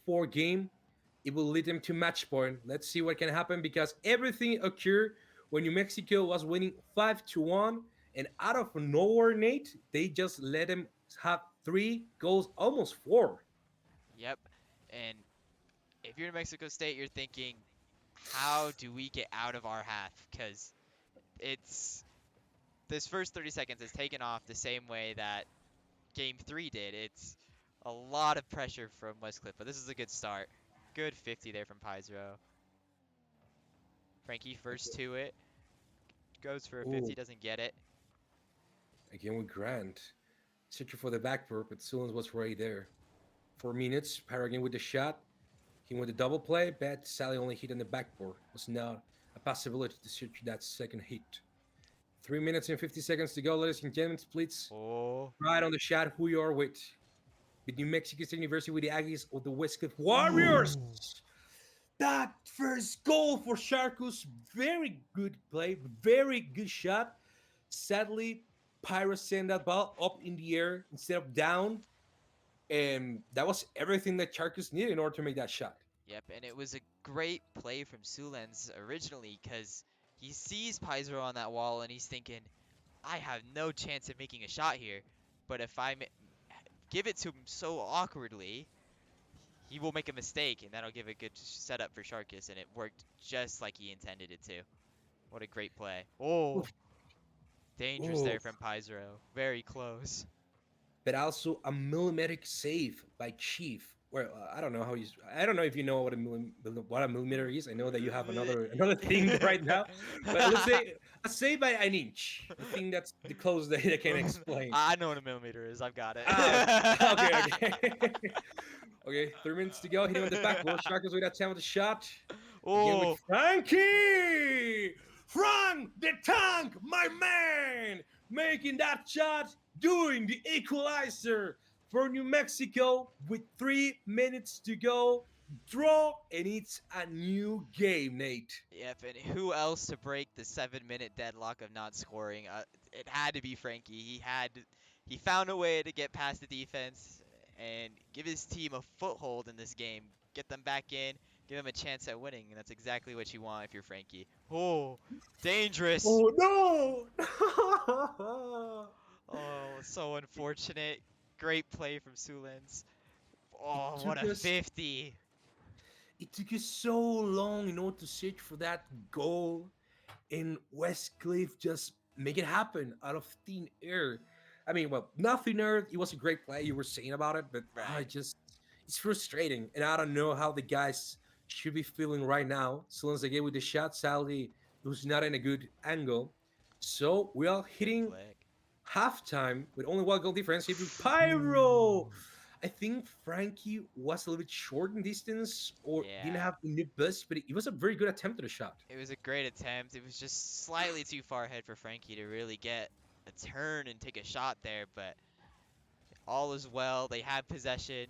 [SPEAKER 2] four game, it will lead them to match point. Let's see what can happen because everything occurred when New Mexico was winning 5-1, and out of nowhere, Nate, they just let them have three goals, almost four.
[SPEAKER 1] Yep. And if you're in Mexico State, you're thinking, how do we get out of our half? Because it's this first 30 seconds is taken off the same way that game three did. It's a lot of pressure from Westcliff, but this is a good start. Good 50 there from Pizro. Frankie first to it. Goes for a 50,
[SPEAKER 2] Oh,
[SPEAKER 1] doesn't get it.
[SPEAKER 2] again with Grant. Searching for the backboard, but Sullins was right there. 4 minutes, Paragon with the shot. He went the double play, but Sally only hit on the backboard. Was not a possibility to search that second hit. 3 minutes and 50 seconds to go, ladies and gentlemen. Please,
[SPEAKER 1] Oh.
[SPEAKER 2] right on the shot who you are with New Mexico State University with the Aggies or the West Coast
[SPEAKER 1] Ooh.
[SPEAKER 2] Warriors. That first goal for Sharkus, very good play, very good shot. Sadly, Pirates sent that ball up in the air instead of down, and that was everything that Sharkus needed in order to make that shot.
[SPEAKER 1] Yep, and it was a great play from Sulens originally because he sees Pizro on that wall and he's thinking, I have no chance of making a shot here. But if give it to him so awkwardly, he will make a mistake, and that'll give a good setup for Sharkus, and it worked just like he intended it to. What a great play.
[SPEAKER 2] Oof.
[SPEAKER 1] Oh, dangerous
[SPEAKER 2] Oh,
[SPEAKER 1] there from Pizarro. Very close.
[SPEAKER 2] but also a millimetric save by Chief. Well, I don't know how you. I don't know if you know what a millimeter is. I know that you have another thing right now, but let's say a save by an inch. I think that's the closest that I can explain.
[SPEAKER 1] I know what a millimeter is. I've got it.
[SPEAKER 2] Ah, okay, okay. Okay, 3 minutes to go. Hitting on the backboard. Sharkers with that time with the shot. Again with
[SPEAKER 1] Oh,
[SPEAKER 2] Frankie! Frank the Tank, my man! Making that shot, doing the equalizer for New Mexico with 3 minutes to go. Draw, and it's a new game, Nate.
[SPEAKER 1] yep. And who else to break the 7-minute deadlock of not scoring? It had to be Frankie. He found a way to get past the defense and give his team a foothold in this game. Get them back in, give them a chance at winning, and that's exactly what you want if you're Frankie. Oh, dangerous.
[SPEAKER 2] Oh no!
[SPEAKER 1] Oh, so unfortunate. Great play from Sulens.
[SPEAKER 2] it
[SPEAKER 1] Oh, what
[SPEAKER 2] took
[SPEAKER 1] a
[SPEAKER 2] us
[SPEAKER 1] 50.
[SPEAKER 2] it took us so long in order to search for that goal, and Westcliff just make it happen out of thin air. I mean, well, nothing earth. It was a great play. You were saying about it, but I
[SPEAKER 1] Right.
[SPEAKER 2] just it's frustrating, and I don't know how the guys should be feeling right now. So once again with the shot, sadly, it was not in a good angle. So we are
[SPEAKER 1] Good
[SPEAKER 2] hitting
[SPEAKER 1] flick.
[SPEAKER 2] halftime with only one goal difference. Here with Pyro. I think Frankie was a little bit short in distance or didn't
[SPEAKER 1] Yeah.
[SPEAKER 2] have enough bust, but it was a very good attempt at a shot.
[SPEAKER 1] It was a great attempt. It was just slightly too far ahead for Frankie to really get a turn and take a shot there, but all is well. They have possession.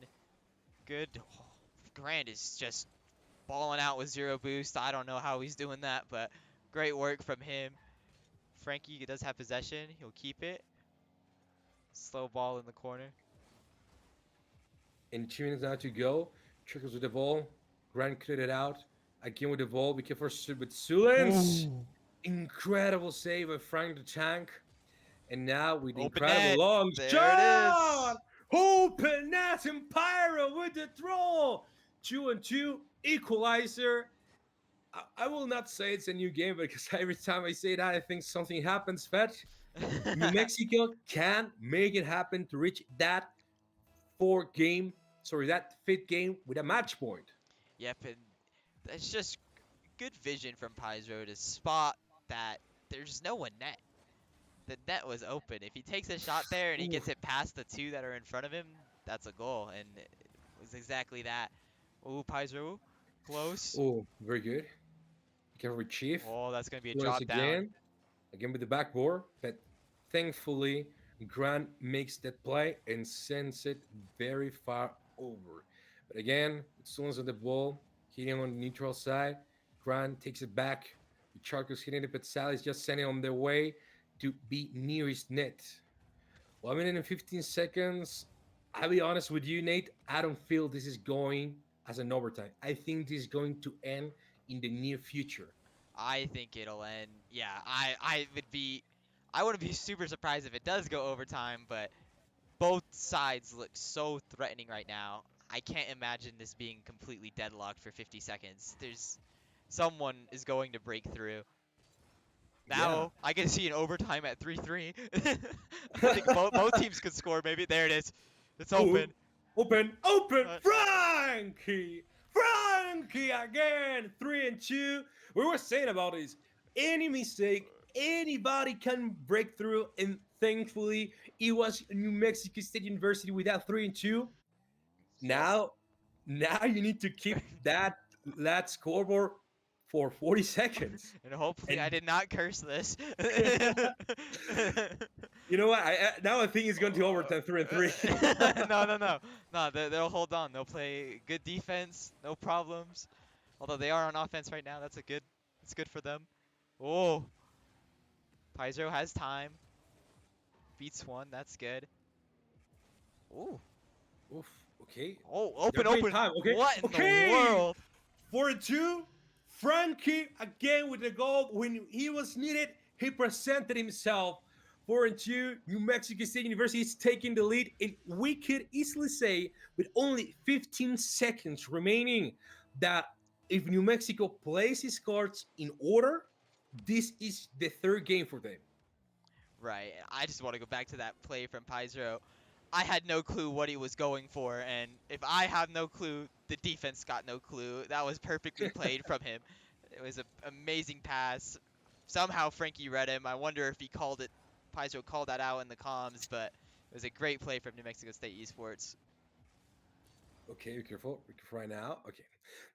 [SPEAKER 1] Good. Oh, Grant is just balling out with zero boost. I don't know how he's doing that, but great work from him. Frankie does have possession. He'll keep it. Slow ball in the corner.
[SPEAKER 2] And 2 minutes now to go. Trickles with the ball. Grant cleared it out. Again with the ball. We can first with Sulens.
[SPEAKER 1] Ooh.
[SPEAKER 2] Incredible save of Frank the Tank. And now with the
[SPEAKER 1] Open
[SPEAKER 2] incredible
[SPEAKER 1] net.
[SPEAKER 2] long
[SPEAKER 1] There it
[SPEAKER 2] shot.
[SPEAKER 1] is.
[SPEAKER 2] Open net and Pyro with the throw. 2-2 equalizer. I will not say it's a new game because every time I say that, I think something happens, Fed. New Mexico can make it happen to reach that that fifth game with a match point.
[SPEAKER 1] Yep, and it's just good vision from Pizarro to spot that there's no one net. The net was open. If he takes a shot there and he
[SPEAKER 2] Ooh.
[SPEAKER 1] gets it past the two that are in front of him, that's a goal, and it was exactly that. Ooh, Pizarro, close.
[SPEAKER 2] Oh, very good. Careful with Chief.
[SPEAKER 1] Oh, that's gonna be a
[SPEAKER 2] Once
[SPEAKER 1] drop down.
[SPEAKER 2] again with the backboard, but thankfully Grant makes that play and sends it very far over. But again, Sullens on the ball, hitting on the neutral side. Grant takes it back. Charco's hitting it, but Sally's just sending it on their way to be nearest net. 1 minute and 15 seconds. I'll be honest with you, Nate. I don't feel this is going as an overtime. I think this is going to end in the near future.
[SPEAKER 1] I think it'll end. Yeah, I wouldn't be super surprised if it does go overtime, but both sides look so threatening right now. I can't imagine this being completely deadlocked for 50 seconds. Someone is going to break through.
[SPEAKER 2] Yeah.
[SPEAKER 1] Now I can see an overtime at 3-3. I think both teams could score. Maybe there it is. It's
[SPEAKER 2] Oh,
[SPEAKER 1] open.
[SPEAKER 2] open,
[SPEAKER 1] Uh,
[SPEAKER 2] Frankie again, 3-2. We were saying about this. Any mistake, anybody can break through, and thankfully, it was New Mexico State University with that 3-2.
[SPEAKER 1] just
[SPEAKER 2] Now, now you need to keep that scoreboard for 40 seconds,
[SPEAKER 1] and hopefully I
[SPEAKER 2] and
[SPEAKER 1] did not curse this.
[SPEAKER 2] you know what? Now I think it's going to overtime 3-3.
[SPEAKER 1] No, no, no, no. They'll hold on. They'll play good defense, no problems. Although they are on offense right now, it's good for them. Oh, Pizarro has time. Beats one. That's good. Ooh.
[SPEAKER 2] Oof. Okay.
[SPEAKER 1] Oh,
[SPEAKER 2] They're
[SPEAKER 1] open,
[SPEAKER 2] playing
[SPEAKER 1] open.
[SPEAKER 2] time. Okay.
[SPEAKER 1] What in the
[SPEAKER 2] Okay.
[SPEAKER 1] world?
[SPEAKER 2] 4-2. Frankie again with the goal. When he was needed, he presented himself 4-2. New Mexico State University is taking the lead, and we could easily say, with only 15 seconds remaining, that if New Mexico plays his cards in order, this is the third game for them.
[SPEAKER 1] Right. I just want to go back to that play from Pizarro. I had no clue what he was going for, and if I have no clue, the defense got no clue. That was perfectly played from him. It was an amazing pass. Somehow Frankie read him. I wonder if he called it. Pizarro called that out in the comms, but it was a great play from New Mexico State Esports.
[SPEAKER 2] Okay, be careful. Be careful right now. Okay.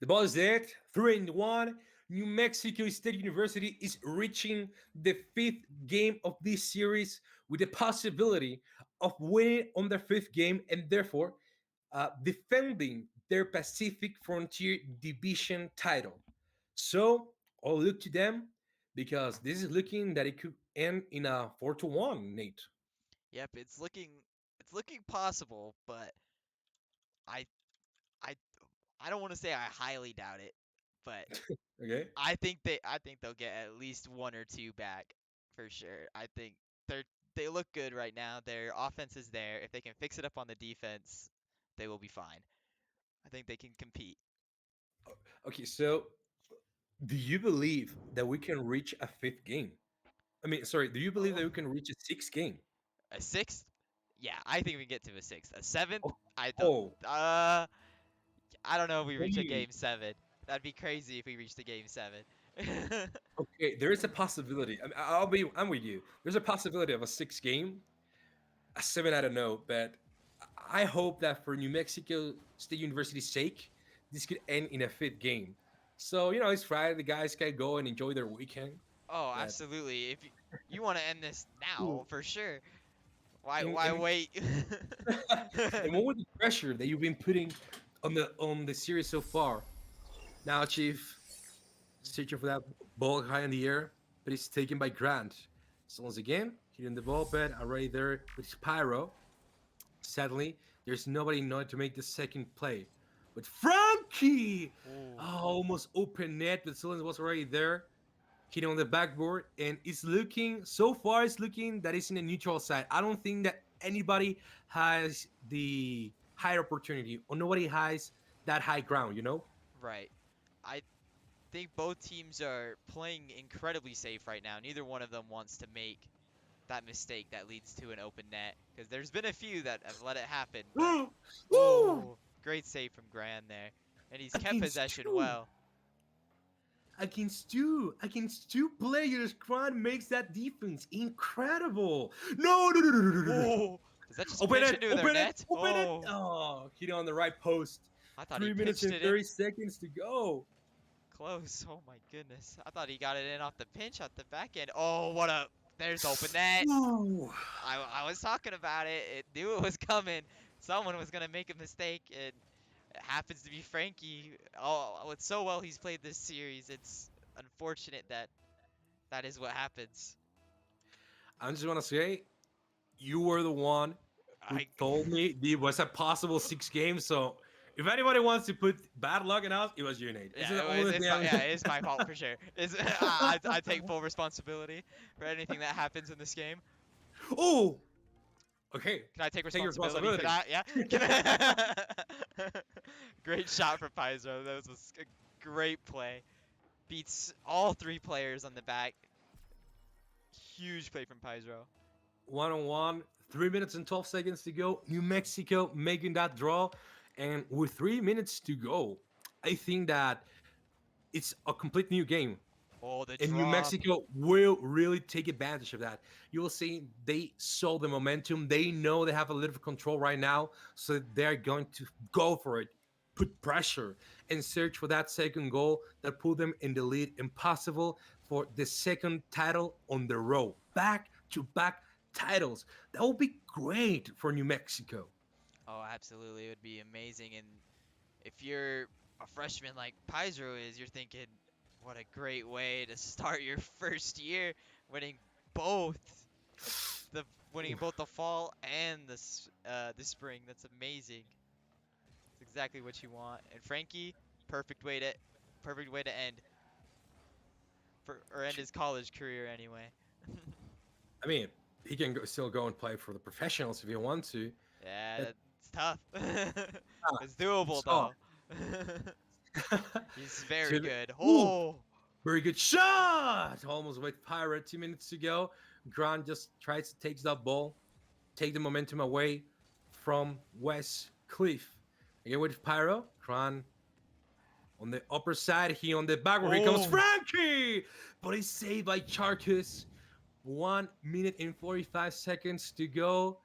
[SPEAKER 2] The ball is dead. 3-1. New Mexico State University is reaching the fifth game of this series with the possibility of winning on their fifth game and therefore defending their Pacific Frontier Division title. So I'll look to them because this is looking that it could end in a 4-1, Nate.
[SPEAKER 1] Yep, it's looking possible, but I I I don't want to say I highly doubt it, but
[SPEAKER 2] Okay.
[SPEAKER 1] I think they'll get at least one or two back for sure. I think they look good right now. Their offense is there. If they can fix it up on the defense, they will be fine. I think they can compete.
[SPEAKER 2] Okay, so do you believe that we can reach a fifth game? I mean, sorry, do you believe
[SPEAKER 1] Oh,
[SPEAKER 2] that we can reach a sixth game?
[SPEAKER 1] a sixth? Yeah, I think we can get to a sixth. A seventh?
[SPEAKER 2] Oh,
[SPEAKER 1] I don't.
[SPEAKER 2] oh,
[SPEAKER 1] Uh, I don't know if we
[SPEAKER 2] what do
[SPEAKER 1] reach a
[SPEAKER 2] you?
[SPEAKER 1] game seven. That'd be crazy if we reached a game seven.
[SPEAKER 2] Okay, there is a possibility. I'm with you. There's a possibility of a sixth game, a seven. I don't know, but I hope that for New Mexico State University's sake, this could end in a fifth game. So it's Friday. The guys can go and enjoy their weekend.
[SPEAKER 1] Oh,
[SPEAKER 2] But
[SPEAKER 1] absolutely. If you want to end this now,
[SPEAKER 2] ooh,
[SPEAKER 1] for sure. Why
[SPEAKER 2] and,
[SPEAKER 1] why
[SPEAKER 2] and
[SPEAKER 1] wait?
[SPEAKER 2] and what was the pressure that you've been putting on the series so far? Now, Chief, searching for that ball high in the air, but it's taken by Grant. So once again, hitting the ball pad already there with Spyro. Sadly, there's nobody not to make the second play. But Frankie!
[SPEAKER 1] Ooh.
[SPEAKER 2] Oh, almost open net, but Solens was already there, hitting on the backboard, and it's looking, so far, it's looking that it's in the neutral side. I don't think that anybody has the higher opportunity, or nobody has that high ground.
[SPEAKER 1] Right. I think both teams are playing incredibly safe right now. Neither one of them wants to make that mistake that leads to an open net because there's been a few that have let it happen, but
[SPEAKER 2] Woo!
[SPEAKER 1] oh, great save from Gran there. And he's kept
[SPEAKER 2] Against
[SPEAKER 1] possession
[SPEAKER 2] two.
[SPEAKER 1] well.
[SPEAKER 2] Against two players, Kron makes that defense incredible. No, no, no, no, no, no, no, no.
[SPEAKER 1] Oh, does that just
[SPEAKER 2] Open
[SPEAKER 1] pinch
[SPEAKER 2] it,
[SPEAKER 1] into their
[SPEAKER 2] open it,
[SPEAKER 1] net?
[SPEAKER 2] open it.
[SPEAKER 1] Oh,
[SPEAKER 2] Oh, hit on the right post.
[SPEAKER 1] I thought he
[SPEAKER 2] 3 minutes
[SPEAKER 1] pinched
[SPEAKER 2] and
[SPEAKER 1] it in.
[SPEAKER 2] 30 seconds to go.
[SPEAKER 1] Close. Oh my goodness. I thought he got it in off the pinch at the back end. Oh, what a. There's open net.
[SPEAKER 2] Ooh.
[SPEAKER 1] I was talking about it. It knew it was coming. Someone was gonna make a mistake, and it happens to be Frankie. Oh, with so well he's played this series, it's unfortunate that that is what happens.
[SPEAKER 2] I just want to say, you were the one who
[SPEAKER 1] I.
[SPEAKER 2] told me it was a possible six games. So if anybody wants to put bad luck in us, it was you, Nate. This is
[SPEAKER 1] Yeah,
[SPEAKER 2] the only
[SPEAKER 1] it's
[SPEAKER 2] thing.
[SPEAKER 1] my yeah, it's my fault for sure. I take full responsibility for anything that happens in this game.
[SPEAKER 2] Oh, okay.
[SPEAKER 1] Can I take
[SPEAKER 2] Take your
[SPEAKER 1] responsibility for
[SPEAKER 2] responsibility.
[SPEAKER 1] that? Yeah. Can I... Great shot from Paizo. That was a great play. Beats all three players on the back. Huge play from Paizo.
[SPEAKER 2] 1-on-1, 3 minutes and 12 seconds to go. New Mexico making that draw. And with 3 minutes to go, I think that it's a complete new game.
[SPEAKER 1] Oh, the
[SPEAKER 2] And New
[SPEAKER 1] drop.
[SPEAKER 2] Mexico will really take advantage of that. You will see they saw the momentum. They know they have a little control right now. So they're going to go for it, put pressure, and search for that second goal that put them in the lead. Impossible for the second title on the row. Back to back titles. That would be great for New Mexico.
[SPEAKER 1] Oh, absolutely. It would be amazing. And if you're a freshman like Pizro is, you're thinking, what a great way to start your first year, winning both the winning both the fall and the spring. That's amazing. It's exactly what you want. And Frankie, perfect way to perfect way to end for or end his college career anyway.
[SPEAKER 2] I mean, he can still go and play for the professionals if he wants to.
[SPEAKER 1] Yeah,
[SPEAKER 2] But
[SPEAKER 1] it's tough.
[SPEAKER 2] ah,
[SPEAKER 1] It's doable
[SPEAKER 2] it's off.
[SPEAKER 1] though. He's very
[SPEAKER 2] To the,
[SPEAKER 1] good.
[SPEAKER 2] ooh,
[SPEAKER 1] Oh,
[SPEAKER 2] very good shot. Almost with Pirate. 2 minutes to go. Grant just tries to take that ball, take the momentum away from West Cliff. Again with Pyro. Grant on the upper side. He on the back where he comes
[SPEAKER 1] oh.
[SPEAKER 2] Frankie, but he's saved by Charcus. 1 minute and 45 seconds to go.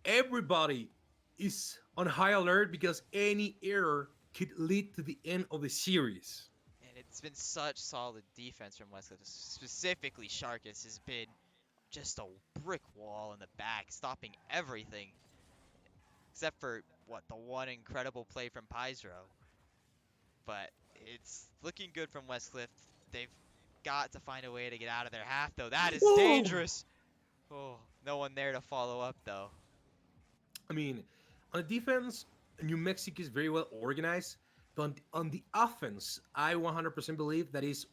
[SPEAKER 2] Everybody is on high alert because any error could lead to the end of the series.
[SPEAKER 1] And it's been such solid defense from Westcliff. Specifically, Sharkus has been just a brick wall in the back, stopping everything except for what the one incredible play from Pizro. But it's looking good from Westcliff. They've got to find a way to get out of their half, though. That is
[SPEAKER 2] Whoa!
[SPEAKER 1] dangerous. Oh, no one there to follow up, though.
[SPEAKER 2] I mean, on the defense, New Mexico is very well organized, but on the offense, I 100% believe that is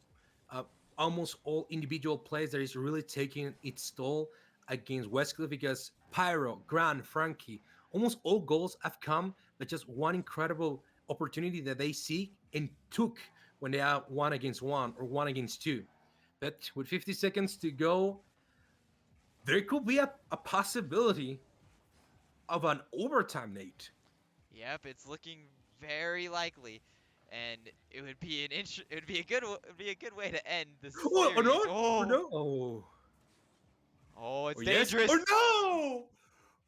[SPEAKER 2] uh, almost all individual plays that is really taking its toll against Westcliff because Pyro, Grant, Frankie, almost all goals have come, but just one incredible opportunity that they see and took when they are 1 against 1 or 1 against 2. But with 50 seconds to go, there could be a possibility of an overtime, Nate.
[SPEAKER 1] Yep, it's looking very likely, and it would be a it would be a good way to end the
[SPEAKER 2] Oh, or
[SPEAKER 1] series.
[SPEAKER 2] not? Or
[SPEAKER 1] Oh,
[SPEAKER 2] no? Oh.
[SPEAKER 1] oh,
[SPEAKER 2] Or
[SPEAKER 1] it's
[SPEAKER 2] yes? Or
[SPEAKER 1] dangerous.
[SPEAKER 2] no!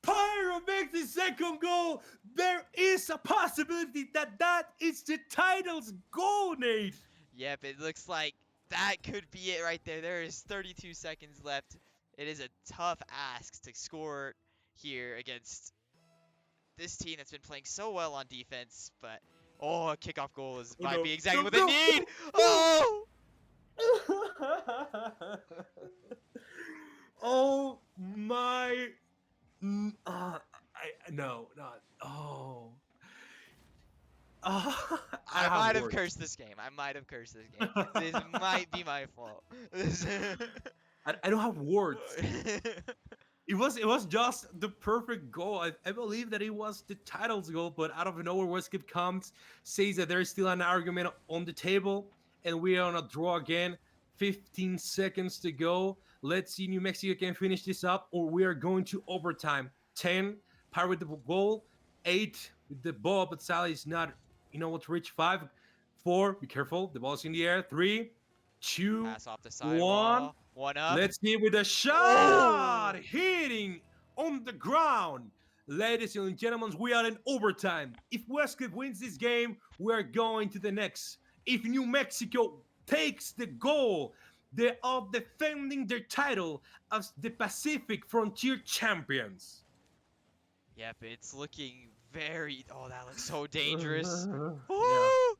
[SPEAKER 2] Pyro makes the second goal. There is a possibility that that is the title's goal, Nate.
[SPEAKER 1] Yep, it looks like that could be it right there. There is 32 seconds left. It is a tough ask to score here against this team that's been playing so well on defense, but oh, a kickoff goal is
[SPEAKER 2] Oh
[SPEAKER 1] might
[SPEAKER 2] no!
[SPEAKER 1] be exactly
[SPEAKER 2] No!
[SPEAKER 1] what they
[SPEAKER 2] No!
[SPEAKER 1] need.
[SPEAKER 2] No!
[SPEAKER 1] Oh,
[SPEAKER 2] No! Oh my! I no not. Oh. I
[SPEAKER 1] I
[SPEAKER 2] don't have
[SPEAKER 1] might have
[SPEAKER 2] words.
[SPEAKER 1] cursed this game. I might have cursed this game. This might be my fault.
[SPEAKER 2] I don't have words. It was just the perfect goal. I believe that it was the title's goal, but out of nowhere, Westcliff comes, says that there is still an argument on the table, and we are on a draw again. 15 seconds to go. Let's see New Mexico can finish this up, or we are going to overtime. 10, Power with the goal. 8 with the ball, but Sally is not, what to reach. 5, 4, be careful. The ball's in the air. 3, 2,
[SPEAKER 1] Pass off the
[SPEAKER 2] 1.
[SPEAKER 1] sidewall. One up.
[SPEAKER 2] Let's see with a shot
[SPEAKER 1] Oh!
[SPEAKER 2] hitting on the ground. Ladies and gentlemen, we are in overtime. If Westcliff wins this game, we are going to the next. If New Mexico takes the goal, they are defending their title as the Pacific Frontier champions.
[SPEAKER 1] Yep, it's looking very. Oh, that looks so dangerous.
[SPEAKER 2] Yeah.
[SPEAKER 1] Woo!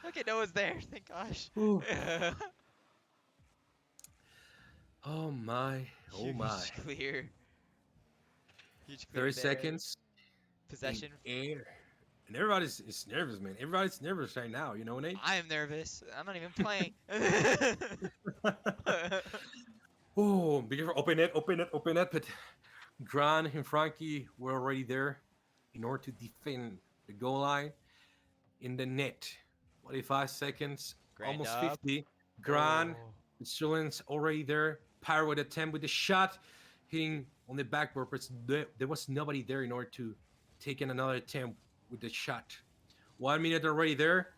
[SPEAKER 1] Okay, no one's there. Thank gosh.
[SPEAKER 2] Ooh. Oh my. Oh my.
[SPEAKER 1] Huge clear. Huge clear
[SPEAKER 2] 30
[SPEAKER 1] there.
[SPEAKER 2] seconds in
[SPEAKER 1] Possession.
[SPEAKER 2] air. And everybody's is nervous, man. Everybody's nervous right now, Nate?
[SPEAKER 1] I am nervous. I'm not even playing.
[SPEAKER 2] Oh, be careful. Open it, open it, open it. But Grant and Frankie were already there in order to defend the goal line in the net. 45 seconds,
[SPEAKER 1] Grand
[SPEAKER 2] almost
[SPEAKER 1] up.
[SPEAKER 2] 50. Grant,
[SPEAKER 1] Oh.
[SPEAKER 2] the Australians already there. Pyro with attempt with the shot, hitting on the backboard, but there was nobody there in order to take in another attempt with the shot. 1 minute already there.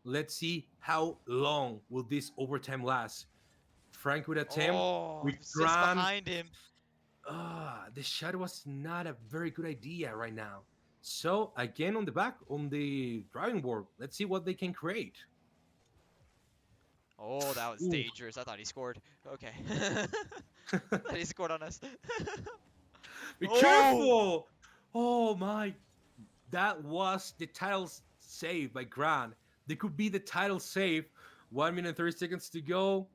[SPEAKER 2] Let's see how long will this overtime last. Frank with attempt
[SPEAKER 1] Oh,
[SPEAKER 2] with
[SPEAKER 1] it's just
[SPEAKER 2] Grant.
[SPEAKER 1] behind him.
[SPEAKER 2] The shot was not a very good idea right now. So again on the back on the driving board, let's see what they can create.
[SPEAKER 1] Oh, that was
[SPEAKER 2] Ooh.
[SPEAKER 1] dangerous. I thought he scored. Okay. I thought he scored on us.
[SPEAKER 2] Be
[SPEAKER 1] Oh!
[SPEAKER 2] careful! Oh my, that was the title save by Grant. They could be the title save. 1 minute and 30 seconds to go.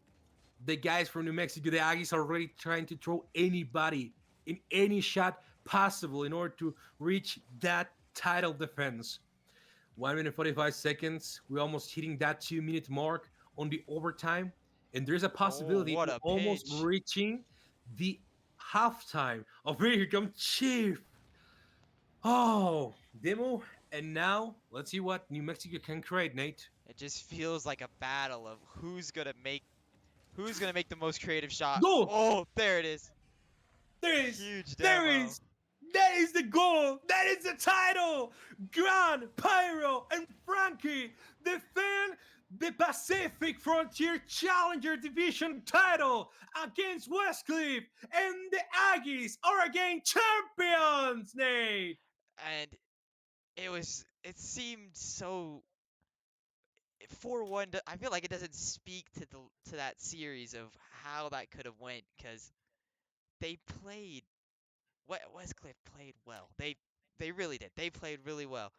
[SPEAKER 2] The guys from New Mexico, the Aggies, are already trying to throw anybody in any shot possible in order to reach that title defense. 1 minute 45 seconds. We're almost hitting that 2 minute mark on the overtime. And there's a
[SPEAKER 1] Oh,
[SPEAKER 2] possibility
[SPEAKER 1] what
[SPEAKER 2] of
[SPEAKER 1] a
[SPEAKER 2] almost
[SPEAKER 1] pinch.
[SPEAKER 2] reaching the halftime of Here Come Chief. Oh, demo. And now let's see what New Mexico can create, Nate.
[SPEAKER 1] It just feels like a battle of who's gonna make the most creative shot.
[SPEAKER 2] Goal!
[SPEAKER 1] Oh, there it is.
[SPEAKER 2] There is!
[SPEAKER 1] Huge
[SPEAKER 2] There
[SPEAKER 1] demo.
[SPEAKER 2] is! That is the goal! That is the title! Gran, Pyro, and Frankie defend the Pacific Frontier Challenger Division title against Westcliff, and the Aggies are again champions, Nate!
[SPEAKER 1] And it seemed so 4-1. I feel like it doesn't speak to that series of how that could have went because they played Westcliff played well. They really did. They played really well.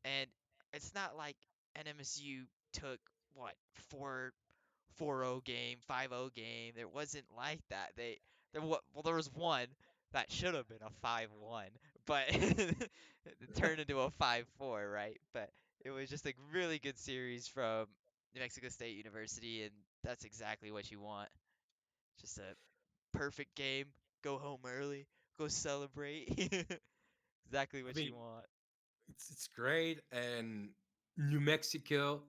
[SPEAKER 1] And it's not like NMSU took what 4-0 game, 5-0 game. It wasn't like that. There was one that should have been a 5-1, but it turned into a 5-4, right? But it was just a really good series from New Mexico State University, and that's exactly what you want. Just a perfect game. Go home early. Go celebrate. Exactly
[SPEAKER 2] I
[SPEAKER 1] what you
[SPEAKER 2] mean,
[SPEAKER 1] want.
[SPEAKER 2] it's great. And New Mexico,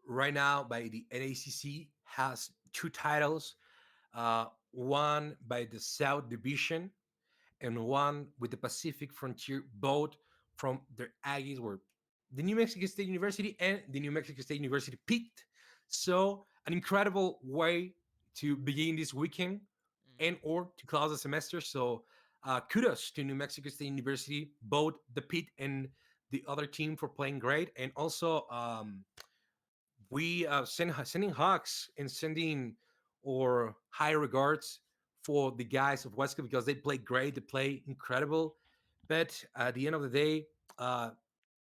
[SPEAKER 2] right now, by the NACC, has two titles, one by the South Division and one with the Pacific Frontier, both from their Aggies, were the New Mexico State University and the New Mexico State University picked. So an incredible way to begin this weekend and
[SPEAKER 1] Hmm.
[SPEAKER 2] or to close the semester. So kudos to New Mexico State University, both the pit and the other team for playing great, and also we sending hugs and sending or high regards for the guys of Westcoast because they play great, they play incredible. But at the end of the day, uh,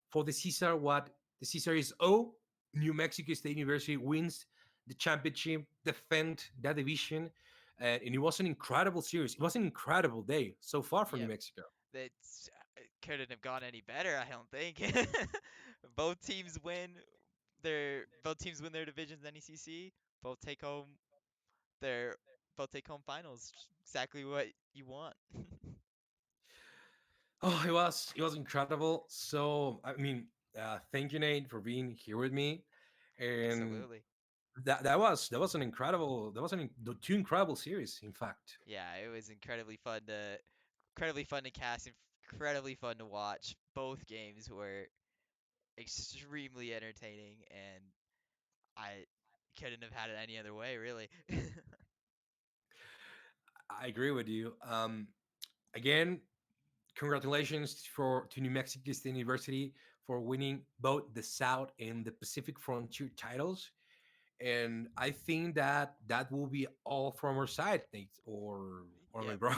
[SPEAKER 2] for the Caesar, what the Caesar is, oh, New Mexico State University wins the championship, defend that division. And it was an incredible series. It was an incredible day so far for New
[SPEAKER 1] Yep.
[SPEAKER 2] Mexico.
[SPEAKER 1] It couldn't have gone any better, I don't think. Both teams win their divisions in NECC. Both take home their both take home finals. Exactly what you want.
[SPEAKER 2] Oh, it was incredible. So I mean, thank you, Nate, for being here with me. And
[SPEAKER 1] Absolutely.
[SPEAKER 2] that was an incredible the two incredible series, in fact.
[SPEAKER 1] Yeah, it was incredibly fun to cast, incredibly fun to watch. Both games were extremely entertaining, and I couldn't have had it any other way, really.
[SPEAKER 2] I agree with you. Again, congratulations for to New Mexico State University for winning both the South and the Pacific Frontier titles. And I think that that will be all from our side, Nate, or my
[SPEAKER 1] Yep,
[SPEAKER 2] bro.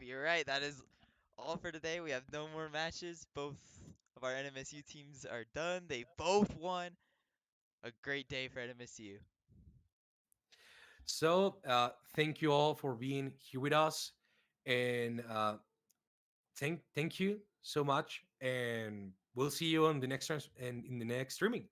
[SPEAKER 1] you're right. That is all for today. We have no more matches. Both of our NMSU teams are done. They both won. A great day for NMSU.
[SPEAKER 2] So thank you all for being here with us, and thank you so much. And we'll see you on the next and in the next streaming.